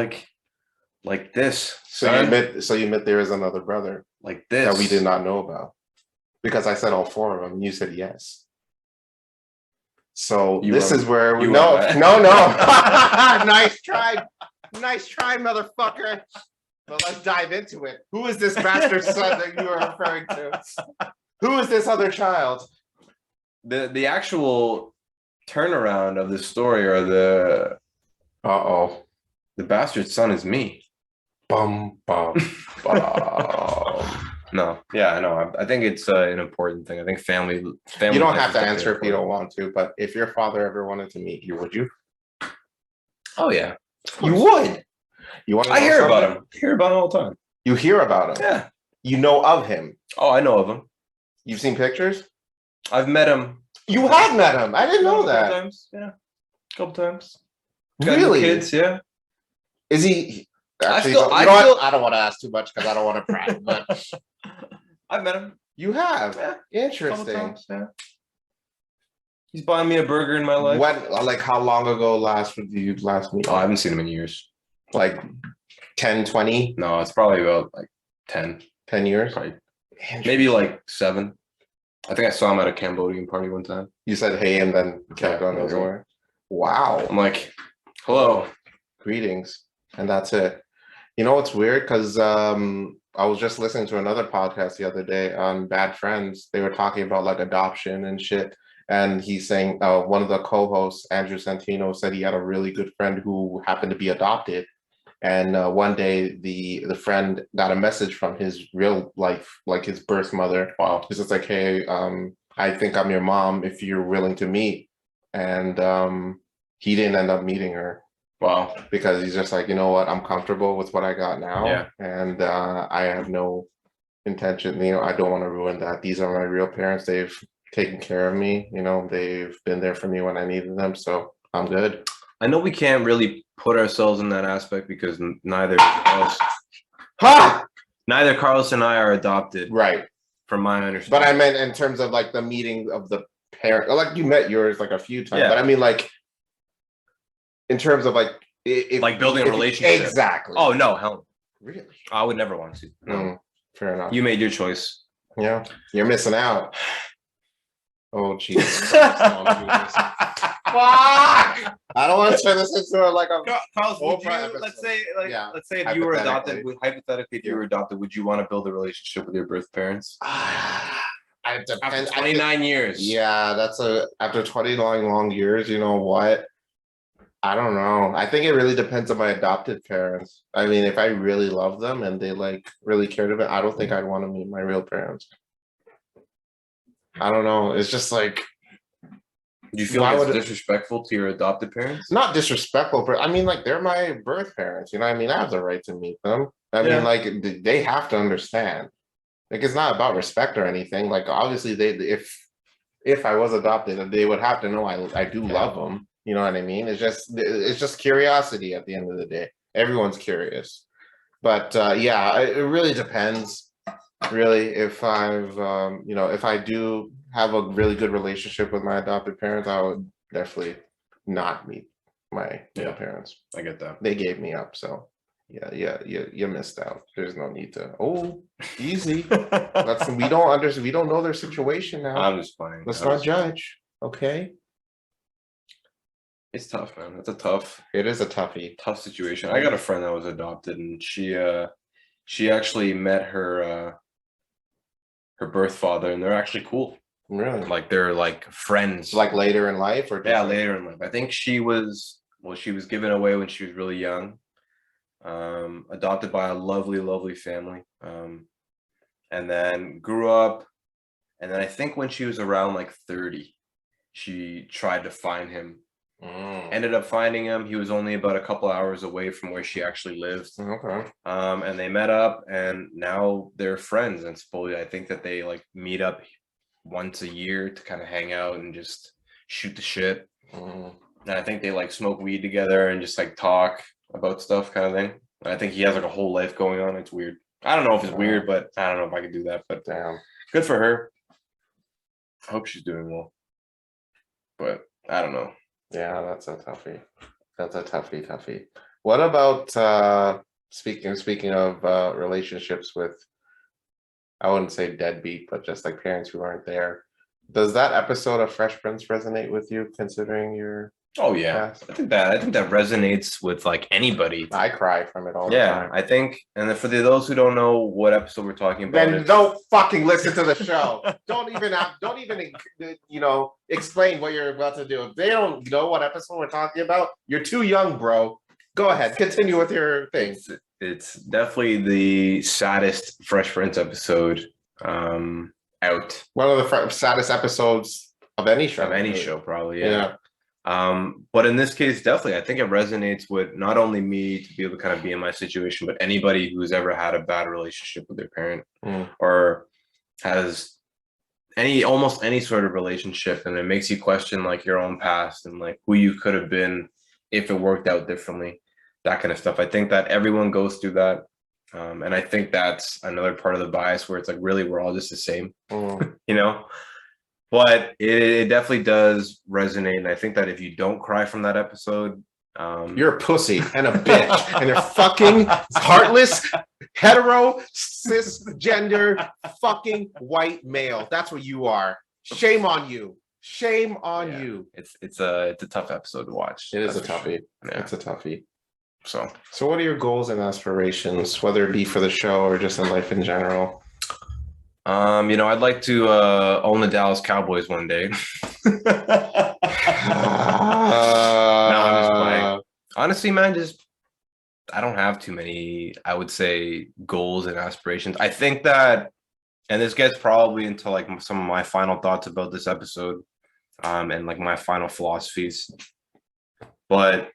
Speaker 2: like this.
Speaker 3: So you admit there is another brother
Speaker 2: like this
Speaker 3: that we did not know about. Because I said all four of them and you said yes. So this is where we no. Nice try. Nice try, motherfucker. But let's dive into it. Who is this bastard son that you are referring to? Who is this other child?
Speaker 2: The actual turnaround of the story, or the bastard son is me.
Speaker 3: Bum bum bum.
Speaker 2: No, yeah, I know. I think it's an important thing. I think family.
Speaker 3: You don't have
Speaker 2: ties
Speaker 3: to
Speaker 2: is definitely
Speaker 3: answer if you don't
Speaker 2: important.
Speaker 3: want to, but if your father ever wanted to meet you, would you?
Speaker 2: Oh yeah, of
Speaker 3: You
Speaker 2: course.
Speaker 3: would. You want to
Speaker 2: I
Speaker 3: know
Speaker 2: hear about
Speaker 3: something?
Speaker 2: him. I hear about him all the time.
Speaker 3: You hear about him.
Speaker 2: Yeah.
Speaker 3: You know of him.
Speaker 2: Oh, I know of him.
Speaker 3: You've seen pictures?
Speaker 2: I've met him.
Speaker 3: You had met him. I didn't know
Speaker 2: A couple
Speaker 3: that.
Speaker 2: times. Yeah, a couple times. Got
Speaker 3: Really?
Speaker 2: kids, yeah.
Speaker 3: Is he? Actually,
Speaker 2: still-
Speaker 3: you
Speaker 2: I
Speaker 3: know what?
Speaker 2: still-
Speaker 3: I don't want to ask too much because I don't want to pry. But
Speaker 2: I've met him.
Speaker 3: you have.
Speaker 2: Yeah, a couple
Speaker 3: Interesting.
Speaker 2: times. Yeah. He's buying me a burger in my life.
Speaker 3: When? Like how long ago did you last meet?
Speaker 2: Oh, I haven't seen him in years.
Speaker 3: Like 10, 20,
Speaker 2: No, it's probably about like 10.
Speaker 3: 10 years?
Speaker 2: Probably. Maybe like 7. I think I saw him at a Cambodian party one time.
Speaker 3: You said hey and then kept
Speaker 2: Yeah,
Speaker 3: going
Speaker 2: that was
Speaker 3: everywhere. Wow.
Speaker 2: I'm like, hello.
Speaker 3: Greetings. And that's it. You know what's weird? Because I was just listening to another podcast the other day on Bad Friends. They were talking about like adoption and shit. And he's saying one of the co-hosts, Andrew Santino, said he had a really good friend who happened to be adopted. And one day the friend got a message from his real life, like his birth mother.
Speaker 2: Wow.
Speaker 3: It's just like, hey, I think I'm your mom if you're willing to meet. And he didn't end up meeting her.
Speaker 2: Wow.
Speaker 3: Because he's just like, you know what, I'm comfortable with what I got now.
Speaker 2: Yeah.
Speaker 3: And I have no intention, I don't want to ruin that. These are my real parents. They've taken care of me, they've been there for me when I needed them. So I'm good.
Speaker 2: I know we can't really put ourselves in that aspect because neither Carlos and I are adopted.
Speaker 3: Right.
Speaker 2: From my understanding.
Speaker 3: But I meant in terms of like the meeting of the parent, like you met yours like a few times,
Speaker 2: Yeah.
Speaker 3: but I mean like in terms of like
Speaker 2: like building a relationship.
Speaker 3: Exactly.
Speaker 2: Oh no, hell.
Speaker 3: Really?
Speaker 2: I would never want to. No.
Speaker 3: Fair enough.
Speaker 2: You made your choice.
Speaker 3: Yeah. You're missing out. Oh Jesus Christ. Fuck! I don't want to turn this into like a
Speaker 2: Carlos, would you,
Speaker 3: episode.
Speaker 2: let's say if you were adopted, hypothetically, if you were adopted, would you want to build a relationship with your birth parents? After 29 years.
Speaker 3: Yeah, after 20 long years, you know what? I don't know. I think it really depends on my adopted parents. I mean, if I really love them and they like really cared about, I don't think I'd want to meet my real parents. I don't know. It's just like,
Speaker 2: do you feel like it's disrespectful to your adopted parents?
Speaker 3: Not disrespectful, but I mean, like, they're my birth parents. You know what I mean? I have the right to meet them. I mean, like, they have to understand. Like, it's not about respect or anything. Like, obviously, if I was adopted, they would have to know I do love them. You know what I mean? It's just curiosity at the end of the day. Everyone's curious. But yeah, it really depends. Really, if if I do have a really good relationship with my adopted parents, I would definitely not meet my parents.
Speaker 2: I get that.
Speaker 3: They gave me up, so yeah, you missed out. There's no need to. Oh, easy. We don't know their situation now.
Speaker 2: I'm just playing.
Speaker 3: Let's not judge. Okay.
Speaker 2: It's tough, man.
Speaker 3: It is a toughie.
Speaker 2: Tough situation. I got a friend that was adopted, and she actually met her birth father, and they're actually cool.
Speaker 3: Really?
Speaker 2: Like they're like friends.
Speaker 3: Like later in life, or
Speaker 2: later in life. I think she was given away when she was really young. Adopted by a lovely family. And then grew up, and then I think when she was around like 30, she tried to find him. Ended up finding him. He was only about a couple hours away from where she actually lived.
Speaker 3: Okay.
Speaker 2: And they met up, and now they're friends. And supposedly, I think that they like meet up once a year to kind of hang out and just shoot the shit. And I think they like smoke weed together and just like talk about stuff, kind of thing. And I think he has like a whole life going on. It's weird. I don't know if it's weird, but I don't know if I could do that. But
Speaker 3: damn,
Speaker 2: good for her. I hope she's doing well. But I don't know.
Speaker 3: Yeah, that's a toughie. That's a toughie. What about speaking of relationships with, I wouldn't say deadbeat, but just like parents who aren't there? Does that episode of Fresh Prince resonate with you, considering your?
Speaker 2: Oh yeah, past? I think that resonates with like anybody.
Speaker 3: I cry from it all the time.
Speaker 2: I think, and then for those who don't know what episode we're talking about,
Speaker 3: then don't fucking listen to the show. don't even explain what you're about to do. If they don't know what episode we're talking about, you're too young, bro. Go ahead, continue with your thing.
Speaker 2: It's definitely the saddest Fresh Prince episode out
Speaker 3: One of the saddest episodes of any show.
Speaker 2: of any show, probably.
Speaker 3: Yeah.
Speaker 2: But in this case, definitely, I think it resonates with not only me to be able to kind of be in my situation, but anybody who's ever had a bad relationship with their parent or has almost any sort of relationship, and it makes you question like your own past and like who you could have been if it worked out differently, that kind of stuff. I think that everyone goes through that. And I think that's another part of the bias where it's like, really, we're all just the same, you know? But it definitely does resonate. And I think that if you don't cry from that episode,
Speaker 3: you're a pussy and a bitch, and you're fucking heartless, hetero, cisgender, fucking white male. That's what you are. Shame on you. Shame on you.
Speaker 2: It's a tough episode to watch.
Speaker 3: It is a toughie.
Speaker 2: Yeah.
Speaker 3: It's a toughie.
Speaker 2: So
Speaker 3: what are your goals and aspirations, whether it be for the show or just in life in general?
Speaker 2: I'd like to own the Dallas Cowboys one day. No, I'm just playing. Honestly, man, I don't have too many, I would say, goals and aspirations. I think that, and this gets probably into like some of my final thoughts about this episode, and like my final philosophies. But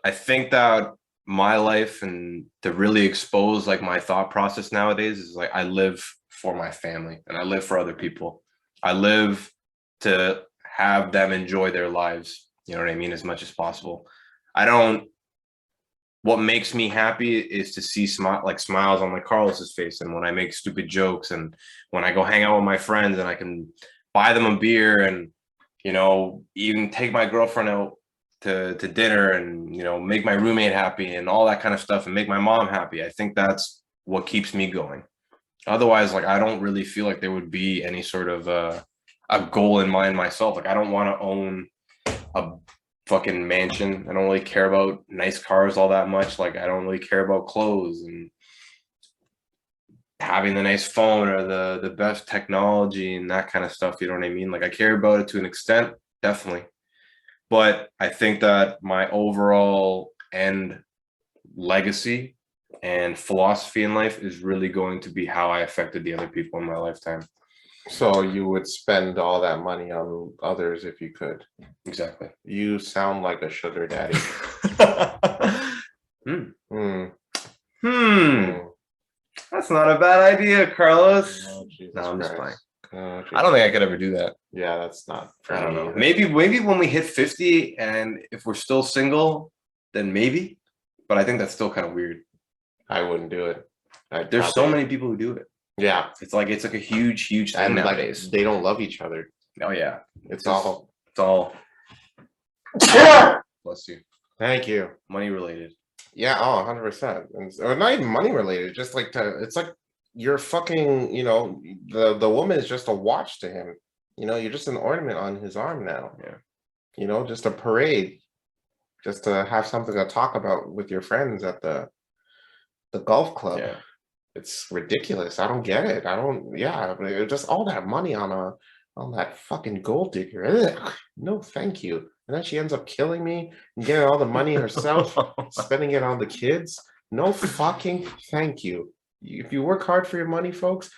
Speaker 2: I think that my life, and to really expose like my thought process nowadays, is like I live for my family and I live for other people. I live to have them enjoy their lives, you know what I mean, as much as possible. What makes me happy is to see smiles on like Carlos's face, and when I make stupid jokes, and when I go hang out with my friends and I can buy them a beer, and even take my girlfriend out to dinner, and make my roommate happy and all that kind of stuff, and make my mom happy. I think that's what keeps me going. Otherwise, like, I don't really feel like there would be any sort of a goal in mind myself. Like, I don't want to own a fucking mansion. I don't really care about nice cars all that much. Like, I don't really care about clothes and having the nice phone or the best technology and that kind of stuff. You know what I mean? Like, I care about it to an extent, definitely. But I think that my overall end legacy and philosophy in life is really going to be how I affected the other people in my lifetime.
Speaker 3: So you would spend all that money on others if you could.
Speaker 2: Exactly.
Speaker 3: You sound like a sugar daddy.
Speaker 2: That's not a bad idea, Carlos.
Speaker 3: Oh,
Speaker 2: no, I'm just playing.
Speaker 3: Oh,
Speaker 2: I don't think I could ever do that.
Speaker 3: Yeah, that's not.
Speaker 2: I don't know. Maybe when we hit 50 and if we're still single, then maybe. But I think that's still kind of weird.
Speaker 3: I wouldn't do it.
Speaker 2: There's so many people who do it.
Speaker 3: Yeah,
Speaker 2: it's like a huge thing nowadays.
Speaker 3: They don't love each other.
Speaker 2: Oh yeah,
Speaker 3: it's all.
Speaker 2: Bless you.
Speaker 3: Thank you.
Speaker 2: Money related.
Speaker 3: Yeah. Oh, 100%. Or not even money related. Just like it's like you're fucking. The woman is just a watch to him. You're just an ornament on his arm now.
Speaker 2: Yeah.
Speaker 3: Just a parade, just to have something to talk about with your friends at the golf club.
Speaker 2: Yeah.
Speaker 3: It's ridiculous. I don't get it. Just all that money on that fucking gold digger. Ugh, no, thank you. And then she ends up killing me and getting all the money herself, spending it on the kids. No fucking thank you. If you work hard for your money, folks,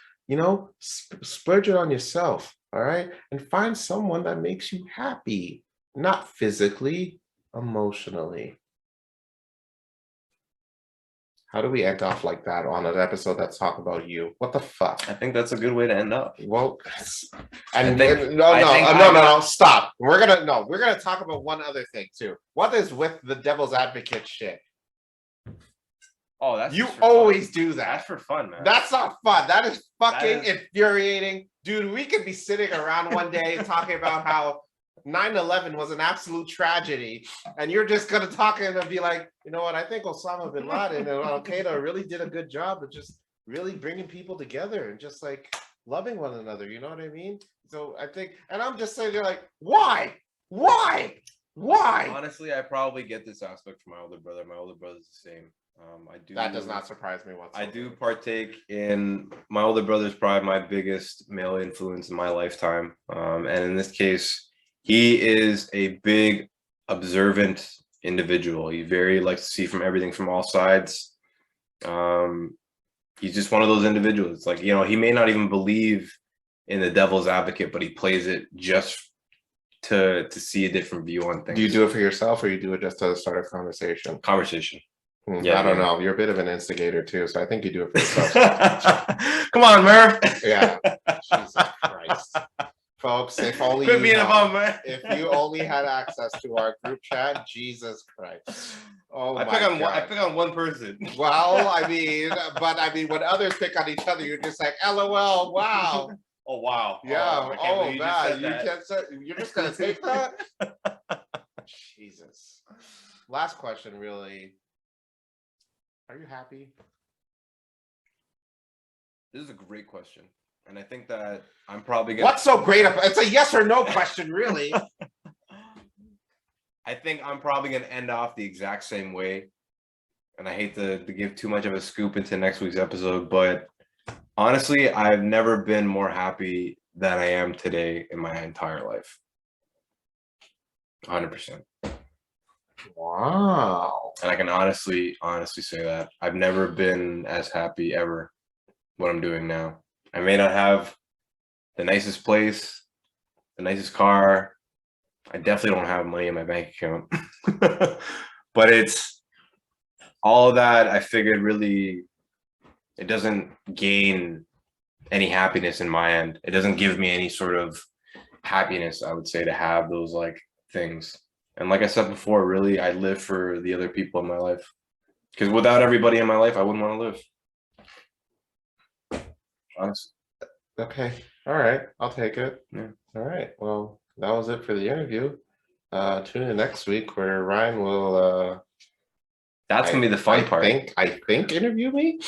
Speaker 3: splurge it on yourself, all right? And find someone that makes you happy, not physically, emotionally. How do we end off like that on an episode that's talking about you? What the fuck?
Speaker 2: I think that's a good way to end up.
Speaker 3: Well, no, stop. We're gonna talk about one other thing too. What is with the devil's advocate shit?
Speaker 2: Oh, that's
Speaker 3: you always do that.
Speaker 2: That's for fun, man.
Speaker 3: That's not fun. That is fucking infuriating, dude. We could be sitting around one day talking about how 9/11 was an absolute tragedy, and you're just gonna talk and be like, you know what? I think Osama bin Laden and Al Qaeda really did a good job of just really bringing people together and just like loving one another. You know what I mean? So I think, and I'm just saying, they're like, why?
Speaker 2: Honestly, I probably get this aspect from my older brother. My older brother's the same.
Speaker 3: That does not surprise me whatsoever.
Speaker 2: I do partake in my older brother's probably my biggest male influence in my lifetime, and in this case, he is a big observant individual. He very likes to see from everything from all sides. He's just one of those individuals. Like, he may not even believe in the devil's advocate, but he plays it just to see a different view on things.
Speaker 3: Do you do it for yourself, or you do it just to start a conversation?
Speaker 2: Conversation.
Speaker 3: Yeah, I don't know. You're a bit of an instigator too, so I think you do it for yourself.
Speaker 2: Come on, Murph.
Speaker 3: Yeah. Jesus Christ. Folks, if only
Speaker 2: Quit being a bum, man.
Speaker 3: if you only had access to our group chat, Jesus Christ. Oh
Speaker 2: I
Speaker 3: my
Speaker 2: pick on
Speaker 3: God.
Speaker 2: I pick on one person.
Speaker 3: Well, I mean, when others pick on each other, you're just like, LOL, wow.
Speaker 2: Oh wow.
Speaker 3: Yeah.
Speaker 2: Oh,
Speaker 3: man. You're just gonna take that? Jesus. Last question, really. Are you happy?
Speaker 2: This is a great question. And I think that I'm probably gonna.
Speaker 3: What's so great about it's a yes or no question, really?
Speaker 2: I think I'm probably gonna end off the exact same way. And I hate to give too much of a scoop into next week's episode, but honestly, I've never been more happy than I am today in my entire life. 100%.
Speaker 3: Wow.
Speaker 2: And I can honestly say that I've never been as happy ever what I'm doing now. I may not have the nicest place, the nicest car. I definitely don't have money in my bank account. But it's all of that. I figured really it doesn't gain any happiness in my end. It doesn't give me any sort of happiness, I would say, to have those like things. And like I said before, really, I live for the other people in my life. Because without everybody in my life, I wouldn't want to live. Honestly.
Speaker 3: Okay. All right. I'll take it.
Speaker 2: Yeah.
Speaker 3: All right. Well, that was it for the interview. Tune in next week where Ryan will
Speaker 2: That's gonna be the fun part.
Speaker 3: I think interview me.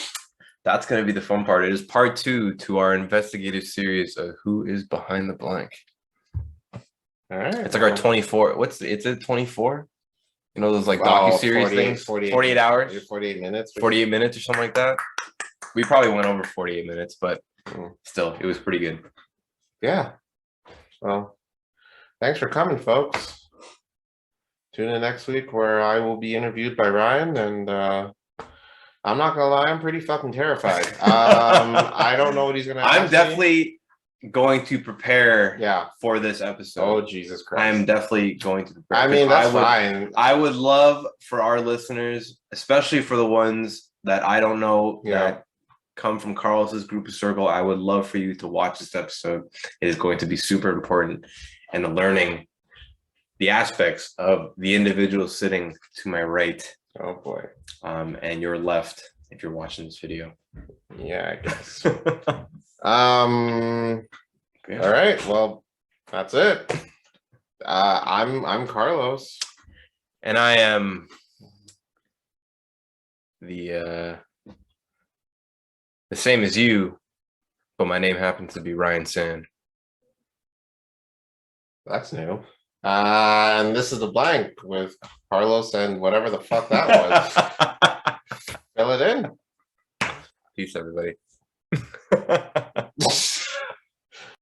Speaker 2: That's gonna be the fun part. It is part 2 to our investigative series of Who is Behind the Blank.
Speaker 3: All right.
Speaker 2: It's like our 24. It's a 24? You know those like docu-series things? 48 hours?
Speaker 3: 48 minutes.
Speaker 2: 48 minutes or something like that. We probably went over 48 minutes, but still, it was pretty good.
Speaker 3: Yeah. Well, thanks for coming, folks. Tune in next week where I will be interviewed by Ryan, and I'm not gonna lie, I'm pretty fucking terrified. I don't know what he's gonna ask
Speaker 2: I'm definitely going to prepare for this episode.
Speaker 3: Oh, Jesus Christ.
Speaker 2: I'm definitely going to prepare.
Speaker 3: I mean, that's fine.
Speaker 2: I would love for our listeners, especially for the ones that I don't know that come from Carlos's group of circle, I would love for you to watch this episode. It is going to be super important, and learning the aspects of the individual sitting to my right.
Speaker 3: Oh boy.
Speaker 2: And your left if you're watching this video.
Speaker 3: Yeah, I guess. All right. Well, that's it. I'm Carlos.
Speaker 2: And I am the same as you, but my name happens to be Ryan Sann.
Speaker 3: That's new. And this is The Blank with Carlos and whatever the fuck that was. Fill it in.
Speaker 2: Peace, everybody.